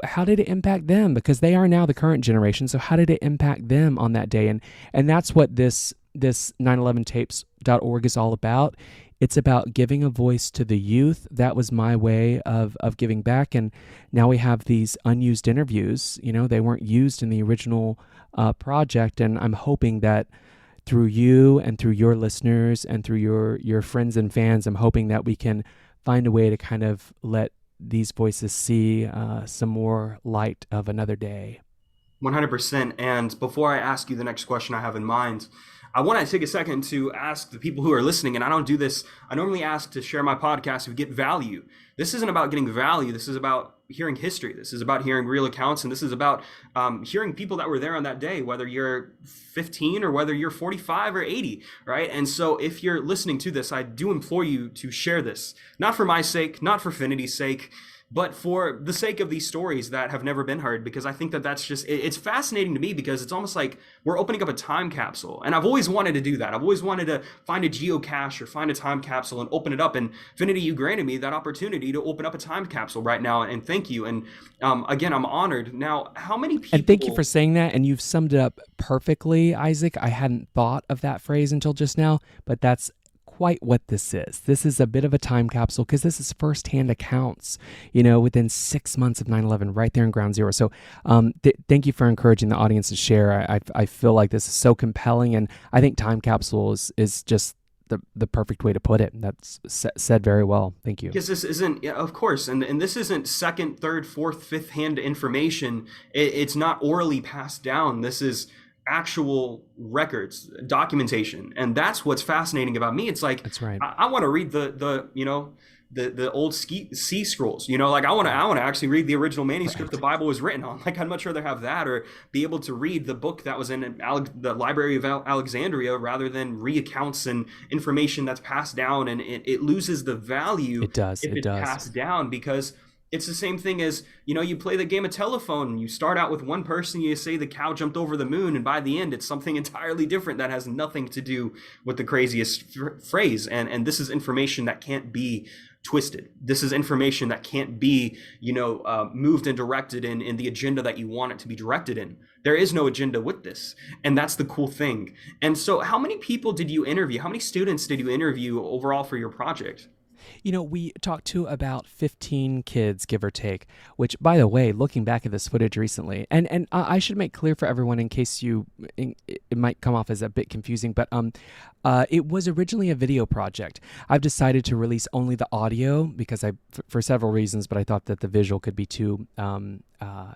how did it impact them? Because they are now the current generation. So how did it impact them on that day? And that's what this 911tapes.org is all about. It's about giving a voice to the youth. That was my way of giving back. And now we have these unused interviews. You know, they weren't used in the original project. And I'm hoping that through you and through your listeners and through your friends and fans, I'm hoping that we can find a way to kind of let these voices see some more light of another day. 100%. And before I ask you the next question I have in mind, I want to take a second to ask the people who are listening, and I don't do this, I normally ask to share my podcast who get value. This isn't about getting value. This is about hearing history. This is about hearing real accounts, and this is about hearing people that were there on that day, whether you're 15 or whether you're 45 or 80, right? And so if you're listening to this, I do implore you to share this, not for my sake, not for Fenity's sake, but for the sake of these stories that have never been heard, because I think that that's just, it's fascinating to me because it's almost like we're opening up a time capsule. And I've always wanted to do that. I've always wanted to find a geocache or find a time capsule and open it up. And Fenity, you granted me that opportunity to open up a time capsule right now. And thank you. And again, I'm honored. Now, how many people... And thank you for saying that. And you've summed it up perfectly, Isaac. I hadn't thought of that phrase until just now, but that's quite what this is. This is a bit of a time capsule because this is firsthand accounts, you know, within 6 months of 9/11, right there in ground zero. So thank you for encouraging the audience to share. I feel like this is so compelling, and I think time capsule is just the perfect way to put it. That's said very well. Thank you. Because this isn't, yeah, of course, and this isn't second, third, fourth, fifth hand information. It's not orally passed down. This is actual records, documentation, and that's what's fascinating about me. It's like, that's right. I want to read the old sea scrolls. You know, like I want to actually read the original manuscript the Bible was written on. Like I'd much rather have that, or be able to read the book that was in the Library of Alexandria, rather than recounts and information that's passed down, and it loses the value. It does. If it's passed down, because it's the same thing as, you know, you play the game of telephone. You start out with one person, you say the cow jumped over the moon, and by the end, it's something entirely different that has nothing to do with the craziest phrase. And this is information that can't be twisted. This is information that can't be, moved and directed in the agenda that you want it to be directed in. There is no agenda with this. And that's the cool thing. And so how many people did you interview? How many students did you interview overall for your project? You know, we talked to about 15 kids, give or take, which, by the way, looking back at this footage recently, and I should make clear for everyone in case it might come off as a bit confusing, but it was originally a video project. I've decided to release only the audio because for several reasons, but I thought that the visual could be too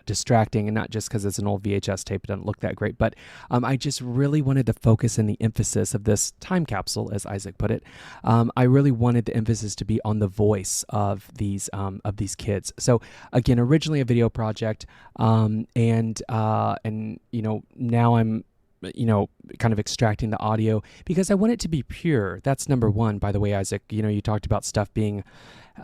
distracting, and not just because it's an old VHS tape, it doesn't look that great, but I just really wanted the focus and the emphasis of this time capsule, as Isaac put it. I really wanted the emphasis to be on the voice of these kids. So again, originally a video project, and now I'm kind of extracting the audio because I want it to be pure. That's number one, by the way, Isaac. You talked about stuff being,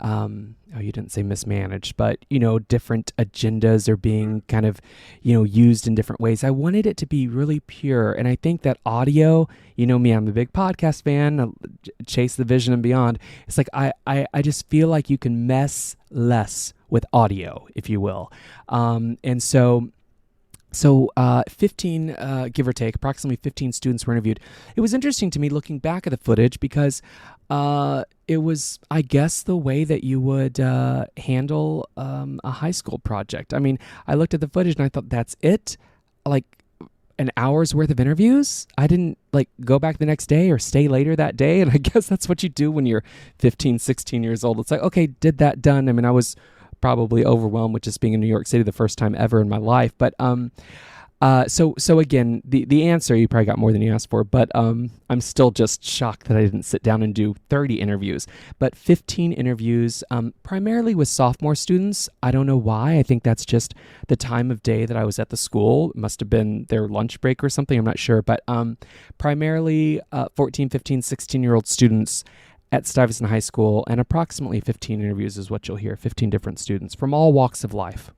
you didn't say mismanaged, but, different agendas are being kind of, used in different ways. I wanted it to be really pure. And I think that audio, me, I'm a big podcast fan, Chase the Vision and beyond. It's like, I just feel like you can mess less with audio, if you will. And so 15, give or take, approximately 15 students were interviewed. It was interesting to me looking back at the footage because it was, I guess, the way that you would handle a high school project. I mean, I looked at the footage and I thought, that's it? Like an hour's worth of interviews? I didn't go back the next day or stay later that day. And I guess that's what you do when you're 15, 16 years old. It's like, okay, did that, done. I mean, I was probably overwhelmed with just being in New York City the first time ever in my life. But So again, the answer, you probably got more than you asked for, but I'm still just shocked that I didn't sit down and do 30 interviews, but 15 interviews, primarily with sophomore students. I don't know why. I think that's just the time of day that I was at the school. It must have been their lunch break or something. I'm not sure, but primarily 14, 15, 16-year-old students at Stuyvesant High School, and approximately 15 interviews is what you'll hear. 15 different students from all walks of life.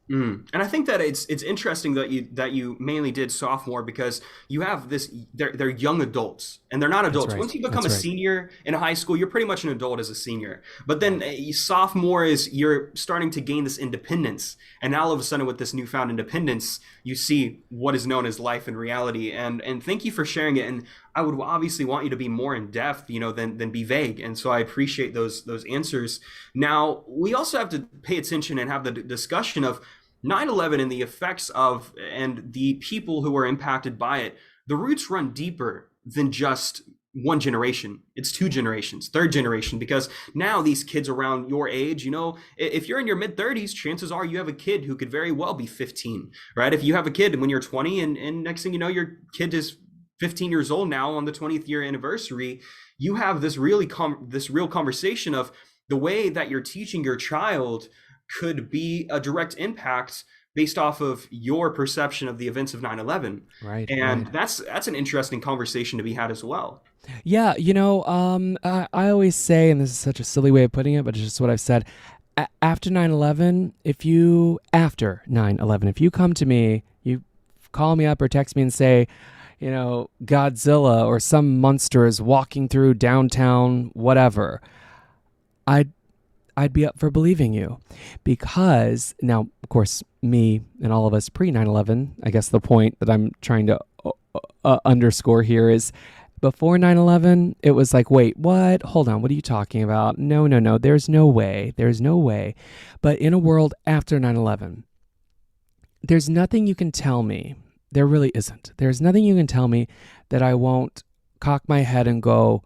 And I think that it's interesting that you mainly did sophomore, because you have this, they're young adults, and they're not adults. right. Once you become That's a right. senior in high school, you're pretty much an adult as a senior. But then sophomore is, you're starting to gain this independence, and now all of a sudden with this newfound independence, you see what is known as life and reality. And thank you for sharing it. And I would obviously want you to be more in depth, than be vague. And so I appreciate those answers. Now, we also have to pay attention and have the discussion of 9/11 and the effects of, and the people who were impacted by it. The roots run deeper than just one generation. It's two generations, third generation, because now these kids around your age, if you're in your mid 30s, chances are you have a kid who could very well be 15, right? If you have a kid when you're 20, and next thing you know, your kid is 15 years old now on the 20th year anniversary, you have this this real conversation of the way that you're teaching your child could be a direct impact based off of your perception of the events of 9/11. Right. And right. that's an interesting conversation to be had as well. Yeah, I always say, and this is such a silly way of putting it, but it's just what I've said. After 9/11, if you come to me, you call me up or text me and say, Godzilla or some monster is walking through downtown, whatever, I'd be up for believing you, because now, of course, me and all of us pre 9/11, I guess the point that I'm trying to underscore here is, before 9/11, it was like, wait, what? Hold on, what are you talking about? No, no, no, there's no way. There's no way. But in a world after 9/11, there's nothing you can tell me. There really isn't. There's nothing you can tell me that I won't cock my head and go,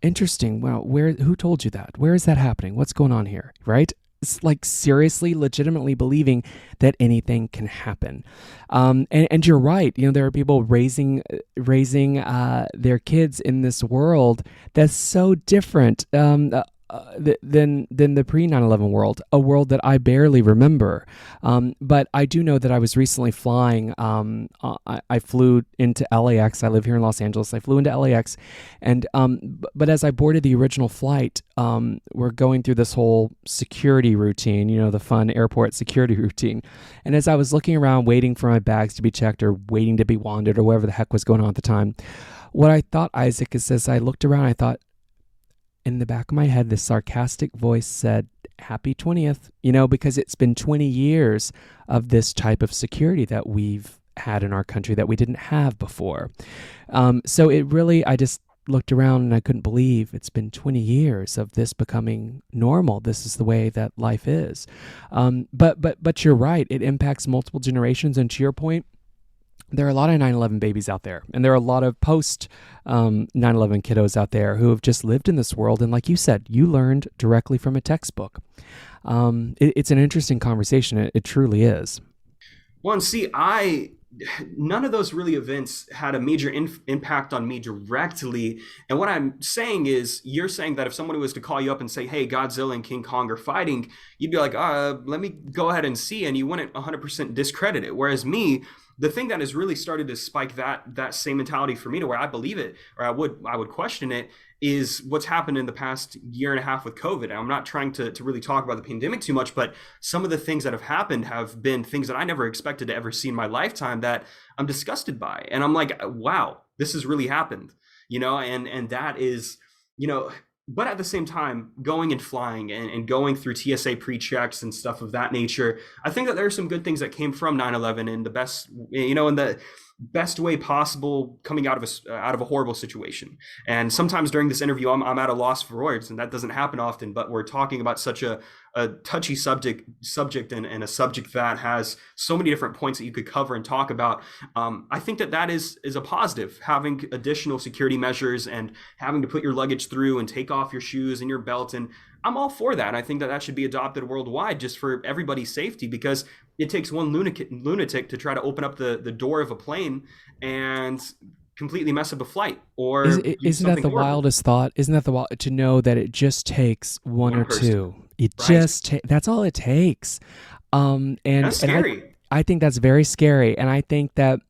interesting. Well, who told you that? Where is that happening? What's going on here? Right? It's like seriously, legitimately believing that anything can happen. And you're right. There are people raising their kids in this world that's so different than the pre 9/11 world, a world that I barely remember. But I do know that I was recently flying. I flew into LAX. I live here in Los Angeles. I flew into LAX, and but as I boarded the original flight, we're going through this whole security routine. The fun airport security routine. And as I was looking around, waiting for my bags to be checked or waiting to be wanded or whatever the heck was going on at the time, what I thought, Isaac, is as I looked around, I thought, in the back of my head, this sarcastic voice said, happy 20th, because it's been 20 years of this type of security that we've had in our country that we didn't have before. So it really, I just looked around and I couldn't believe it's been 20 years of this becoming normal. This is the way that life is. But you're right. It impacts multiple generations. And to your point, there are a lot of 9/11 babies out there, and there are a lot of post 9/11 kiddos out there who have just lived in this world. And like you said, you learned directly from a textbook. It's an interesting conversation. It truly is. Well, and see, none of those really events had a major impact on me directly. And what I'm saying is, you're saying that if somebody was to call you up and say, hey, Godzilla and King Kong are fighting, you'd be like, let me go ahead and see, and you wouldn't 100% discredit it. Whereas me, the thing that has really started to spike that same mentality for me, to where I believe it, or I would question it, is what's happened in the past year and a half with COVID. And I'm not trying to really talk about the pandemic too much, but some of the things that have happened have been things that I never expected to ever see in my lifetime, that I'm disgusted by. And I'm like, wow, this has really happened, and that is, but at the same time, going and flying and going through TSA pre-checks and stuff of that nature, I think that there are some good things that came from 9/11 in the best, in the best way possible, coming out of a horrible situation. And sometimes during this interview, I'm at a loss for words, and that doesn't happen often. But we're talking about such a touchy subject and a subject that has so many different points that you could cover and talk about. I think that is a positive, having additional security measures and having to put your luggage through and take off your shoes and your belt. And I'm all for that. And I think that that should be adopted worldwide just for everybody's safety, because it takes one lunatic to try to open up the door of a plane and completely mess up a flight or do Isn't that something the horrible. wildest thought? Isn't that the wild to know that it just takes one One or person, two? It right? that's all it takes. And That's scary. I think that's very scary. And I think that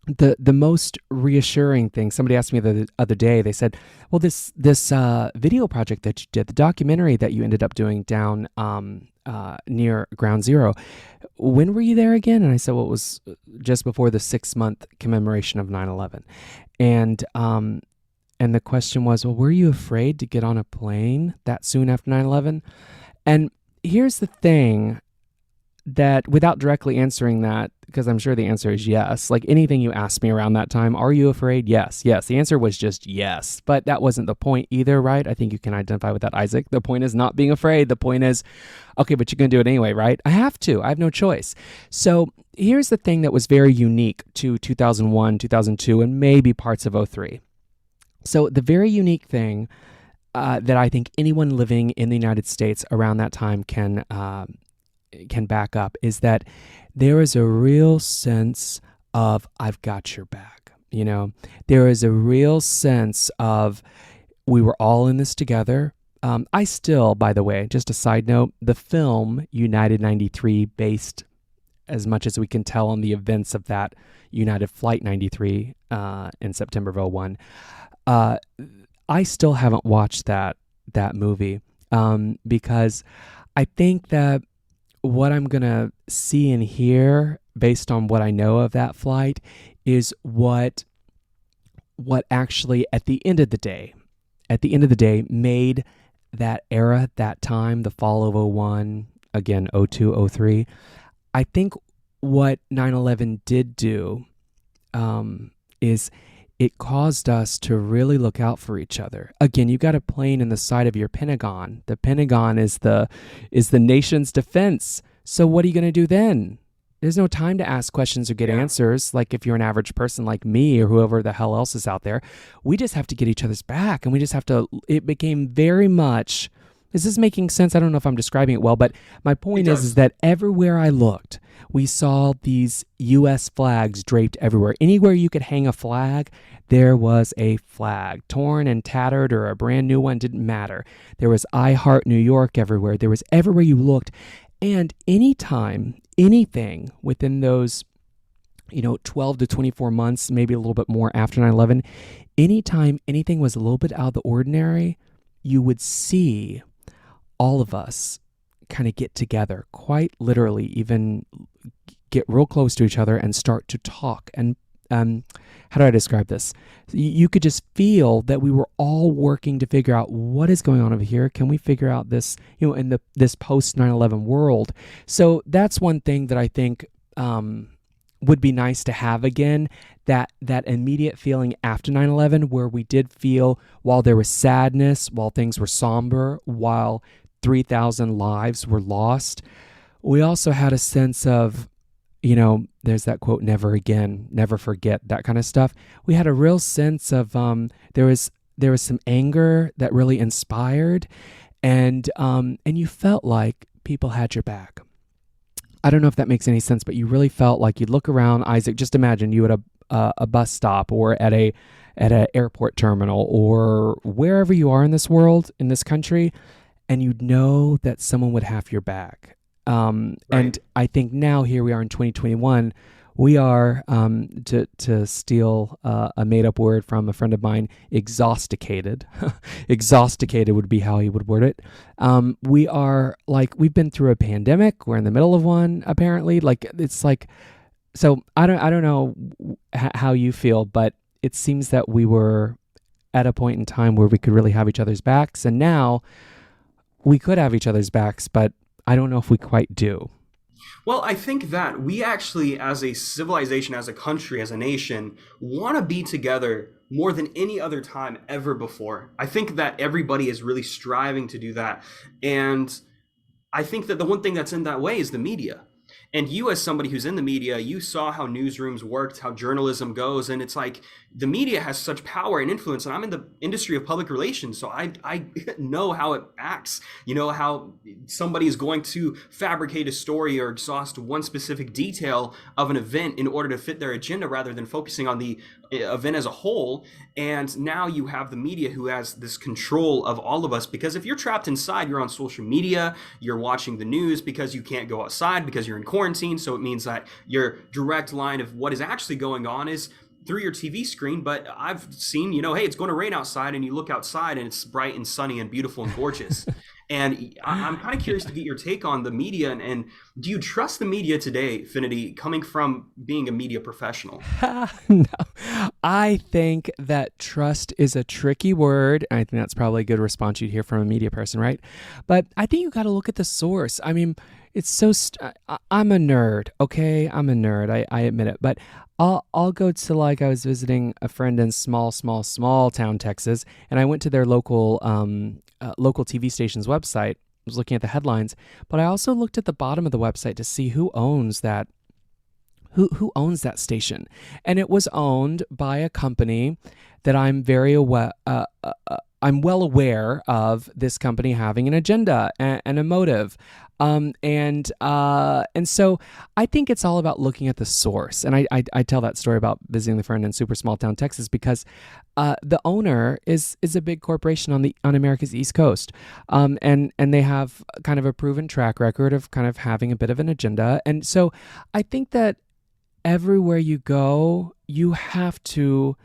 the most reassuring thing, somebody asked me the other day, they said, well, this video project that you did, the documentary that you ended up doing down near Ground Zero, when were you there again? And I said, well, it was just before the 6-month commemoration of 9/11. And the question was, well, were you afraid to get on a plane that soon after 9/11? And here's the thing, that without directly answering that, because I'm sure the answer is yes, like anything you asked me around that time, are you afraid? Yes. The answer was just yes, but that wasn't the point either, right? I think you can identify with that, Isaac. The point is not being afraid. The point is, okay, but you're going to do it anyway, right? I have to. I have no choice. So here's the thing that was very unique to 2001, 2002, and maybe parts of '03. So the very unique thing that I think anyone living in the United States around that time can back up is that there is a real sense of I've got your back. There is a real sense of we were all in this together. I still, by the way, just a side note, the film United 93, based as much as we can tell on the events of that United Flight 93 in September of '01. I still haven't watched that movie because I think that what I'm going to see and hear based on what I know of that flight is what actually at the end of the day made that era, that time, the fall of '01, again, '02, '03. I think what 9/11 did do is it caused us to really look out for each other. Again, you got a plane in the side of your Pentagon. The Pentagon is the nation's defense. So what are you going to do then? There's no time to ask questions or get answers. Like if you're an average person like me or whoever the hell else is out there, we just have to get each other's back, and we just have to. It became very much. Is this making sense? I don't know if I'm describing it well, but my point is that everywhere I looked, we saw these U.S. flags draped everywhere. Anywhere you could hang a flag, there was a flag. Torn and tattered or a brand new one, didn't matter. There was I Heart New York everywhere. There was everywhere you looked. And anytime, anything within those 12 to 24 months, maybe a little bit more after 9/11, anytime anything was a little bit out of the ordinary, you would see all of us kind of get together, quite literally, even get real close to each other and start to talk. And how do I describe this? You could just feel that we were all working to figure out what is going on over here. Can we figure out this, in this post 9/11 world? So that's one thing that I think would be nice to have again, that immediate feeling after 9/11 where we did feel, while there was sadness, while things were somber, while 3,000 lives were lost, we also had a sense of, there's that quote, never again, never forget, that kind of stuff. We had a real sense of, there was some anger that really inspired, and you felt like people had your back. I don't know if that makes any sense, but you really felt like you'd look around, Isaac, just imagine you at a bus stop or at an airport terminal or wherever you are in this world, in this country, and you'd know that someone would have your back. Right. And I think now, here we are in 2021, we are, to steal a made-up word from a friend of mine, exhausticated. Exhausticated would be how he would word it. We are, like, we've been through a pandemic. We're in the middle of one, apparently. Like, it's like, so I don't know how you feel, but it seems that we were at a point in time where we could really have each other's backs, and now we could have each other's backs, but I don't know if we quite do. Well, I think that we actually, as a civilization, as a country, as a nation, want to be together more than any other time ever before. I think that everybody is really striving to do that. And I think that the one thing that's in that way is the media. And you, as somebody who's in the media, you saw how newsrooms worked, how journalism goes. And it's like, the media has such power and influence, and I'm in the industry of public relations, so I know how it acts. You know how somebody is going to fabricate a story or exhaust one specific detail of an event in order to fit their agenda rather than focusing on the event as a whole. And now you have the media who has this control of all of us, because if you're trapped inside, you're on social media, you're watching the news because you can't go outside because you're in quarantine. So it means that your direct line of what is actually going on is through your TV screen. But I've seen, hey, it's going to rain outside, and you look outside and it's bright and sunny and beautiful and gorgeous. And I'm kind of curious to get your take on the media, and do you trust the media today, Fenity, coming from being a media professional? No, I think that trust is a tricky word. I think that's probably a good response you'd hear from a media person, right? But I think you got to look at the source. I mean, it's so. I'm a nerd, okay? I'm a nerd. I admit it. But I'll go to, I was visiting a friend in small town Texas, and I went to their local TV station's website. I was looking at the headlines, but I also looked at the bottom of the website to see who owns that. Who owns that station? And it was owned by a company that I'm very aware. I'm well aware of this company having an agenda and a motive. And so I think it's all about looking at the source. And I tell that story about visiting the friend in super small town Texas because the owner is a big corporation on America's East Coast. And they have kind of a proven track record of kind of having a bit of an agenda. And so I think that everywhere you go, you have to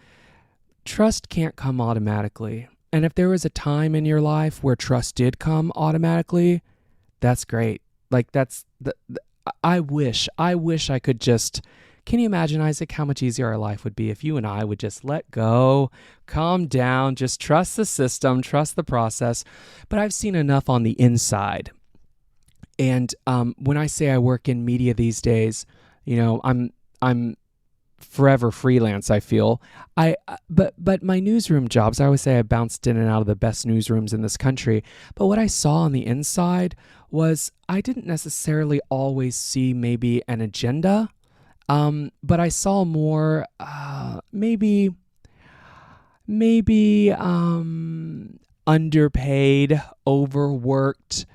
trust can't come automatically. And if there was a time in your life where trust did come automatically, that's great. I wish I could just, can you imagine, Isaac, how much easier our life would be if you and I would just let go, calm down, just trust the system, trust the process. But I've seen enough on the inside. And when I say I work in media these days, I'm forever freelance, I feel. But my newsroom jobs, I always say I bounced in and out of the best newsrooms in this country. But what I saw on the inside was I didn't necessarily always see maybe an agenda, but I saw more maybe underpaid, overworked,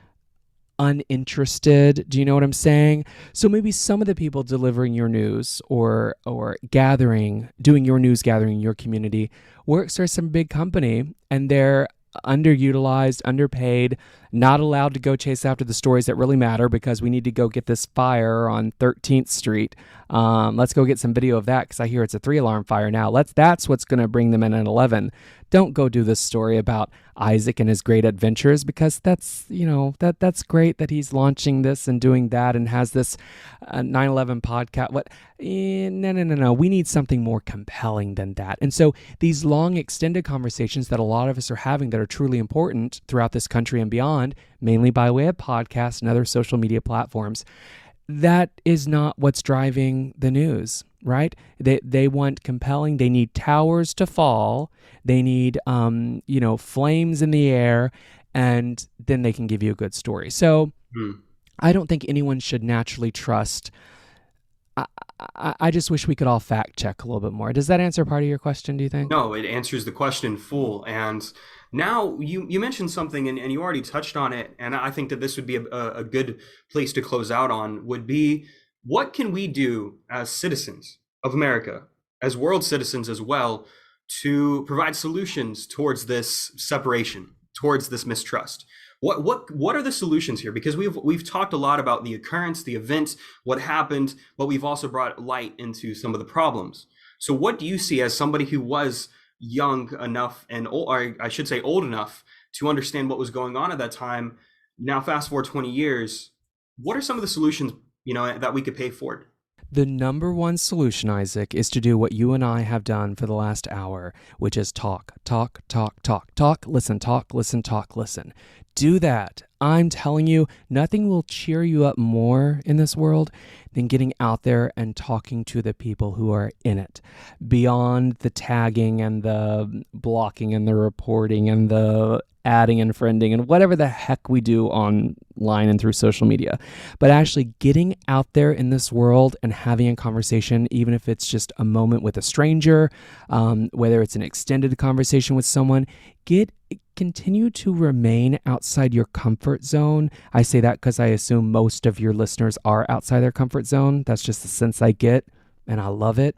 uninterested. Do you know what I'm saying? So maybe some of the people delivering your news or doing your news gathering in your community works for some big company, and they're underutilized, underpaid, not allowed to go chase after the stories that really matter because we need to go get this fire on 13th Street. Let's go get some video of that because I hear it's a 3-alarm fire now. That's what's going to bring them in at 11. Don't go do this story about Isaac and his great adventures because that's great that he's launching this and doing that and has this 9/11 podcast. No. We need something more compelling than that. And so these long extended conversations that a lot of us are having that are truly important throughout this country and beyond, mainly by way of podcasts and other social media platforms, that is not what's driving the news, right? They want compelling. They need towers to fall. They need, flames in the air, and then they can give you a good story. So I don't think anyone should naturally trust. I just wish we could all fact check a little bit more. Does that answer part of your question, do you think? No, it answers the question full. And now you mentioned something, and you already touched on it, and I think that this would be a good place to close out on, would be, what can we do as citizens of America, as world citizens as well, to provide solutions towards this separation, towards this mistrust? What are the solutions here? Because we've talked a lot about the occurrence, the event, what happened, but we've also brought light into some of the problems. So what do you see as somebody who was young enough and old enough to understand what was going on at that time? Now fast forward 20 years, what are some of the solutions that we could pay forward? The number one solution, Isaac, is to do what you and I have done for the last hour, which is talk, listen, talk, listen. do that. I'm telling you, nothing will cheer you up more in this world than getting out there and talking to the people who are in it, beyond the tagging and the blocking and the reporting and the adding and friending and whatever the heck we do online and through social media. But actually getting out there in this world and having a conversation, even if it's just a moment with a stranger, whether it's an extended conversation with someone, continue to remain outside your comfort zone. I say that because I assume most of your listeners are outside their comfort zone. That's just the sense I get, and I love it.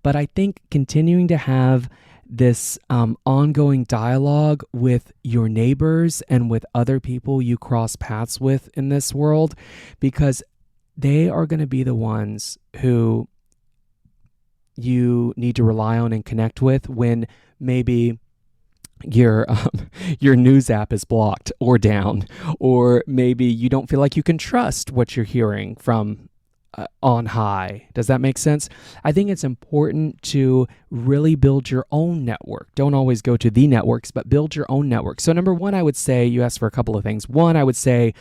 But I think continuing to have this ongoing dialogue with your neighbors and with other people you cross paths with in this world, because they are going to be the ones who you need to rely on and connect with when maybe your news app is blocked or down, or maybe you don't feel like you can trust what you're hearing from on high. Does that make sense? I think it's important to really build your own network. Don't always go to the networks, but build your own network. So number one, I would say, you asked for a couple of things. One, I would say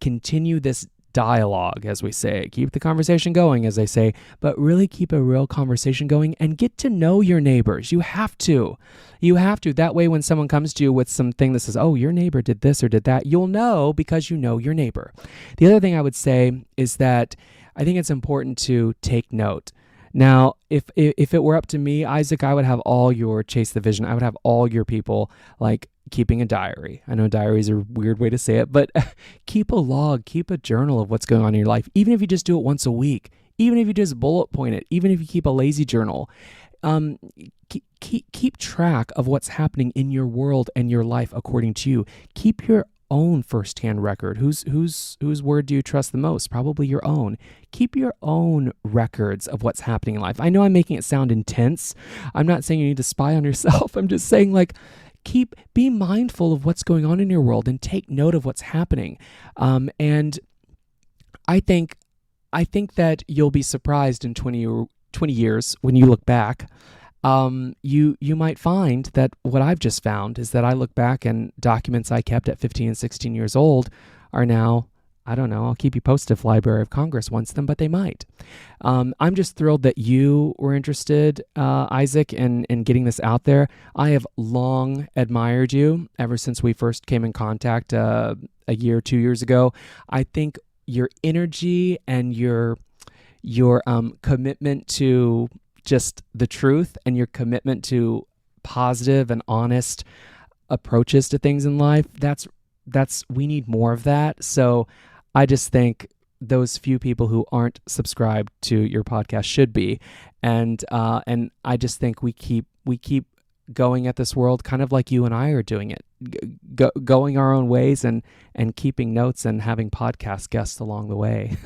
continue this dialogue, as we say. Keep the conversation going, as they say, but really keep a real conversation going and get to know your neighbors. You have to. You have to. That way, when someone comes to you with something that says, oh, your neighbor did this or did that, you'll know because you know your neighbor. The other thing I would say is that I think it's important to take note. Now, if it were up to me, Isaac, I would have all your Chase the Vision. I would have all your people like keeping a diary. I know diaries are a weird way to say it, but keep a log, keep a journal of what's going on in your life. Even if you just do it once a week, even if you just bullet point it, even if you keep a lazy journal, keep track of what's happening in your world and your life according to you. Keep your own firsthand record. Whose word do you trust the most? Probably your own. Keep your own records of what's happening in life. I know I'm making it sound intense. I'm not saying you need to spy on yourself. I'm just saying, like, be mindful of what's going on in your world and take note of what's happening. And I think that you'll be surprised in 20 years when you look back. You might find that what I've just found is that I look back and documents I kept at 15 and 16 years old are now, I don't know, I'll keep you posted if Library of Congress wants them, but they might. I'm just thrilled that you were interested, Isaac, in getting this out there. I have long admired you ever since we first came in contact a year, 2 years ago. I think your energy and your commitment to just the truth and your commitment to positive and honest approaches to things in life, we need more of that. So I just think those few people who aren't subscribed to your podcast should be. And I just think we keep going at this world kind of like you and I are doing it, going our own ways and keeping notes and having podcast guests along the way.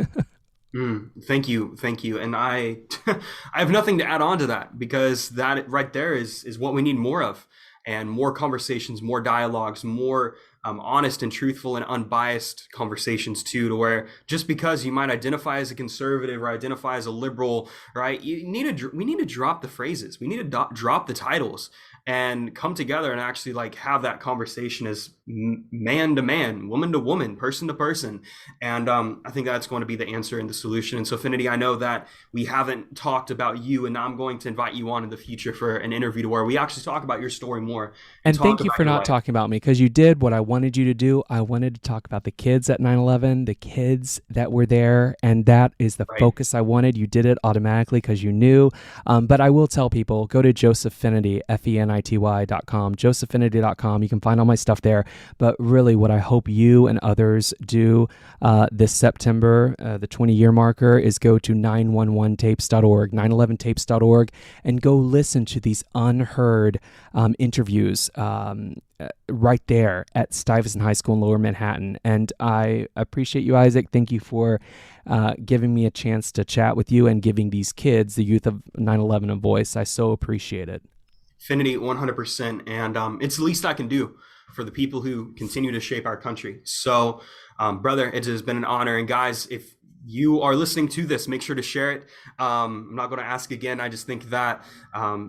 Thank you. And I I have nothing to add on to that, because that right there is what we need more of, and more conversations, more dialogues, more honest and truthful and unbiased conversations too, to where just because you might identify as a conservative or identify as a liberal, right, we need to drop the phrases. We need to drop the titles and come together and actually like have that conversation as man to man, woman to woman, person to person. And I think that's going to be the answer and the solution. And so, Fenity, I know that we haven't talked about you, and I'm going to invite you on in the future for an interview to where we actually talk about your story more. And thank you for not talking about me, because you did what I wanted you to do. I wanted to talk about the kids at 9/11, the kids that were there, and that is the focus I wanted. You did it automatically because you knew. But I will tell people, go to Joseph Fenity, FENITY.com, josephfenity.com. You can find all my stuff there. But really what I hope you and others do this September, the 20-year marker, is go to 911tapes.org, 911tapes.org, and go listen to these unheard interviews right there at Stuyvesant High School in Lower Manhattan. And I appreciate you, Isaac. Thank you for giving me a chance to chat with you and giving these kids, the youth of 9/11, a voice. I so appreciate it. Fenity, 100%. And it's the least I can do for the people who continue to shape our country. So, brother, it has been an honor. And guys, if you are listening to this, make sure to share it. I'm not going to ask again. I just think that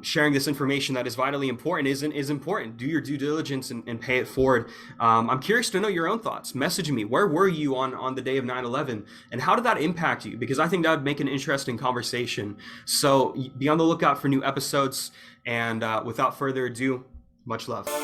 sharing this information that is vitally important is important. Do your due diligence and pay it forward. I'm curious to know your own thoughts. Message me. Where were you on the day of 9/11, and how did that impact you? Because I think that would make an interesting conversation. So be on the lookout for new episodes. And without further ado, much love.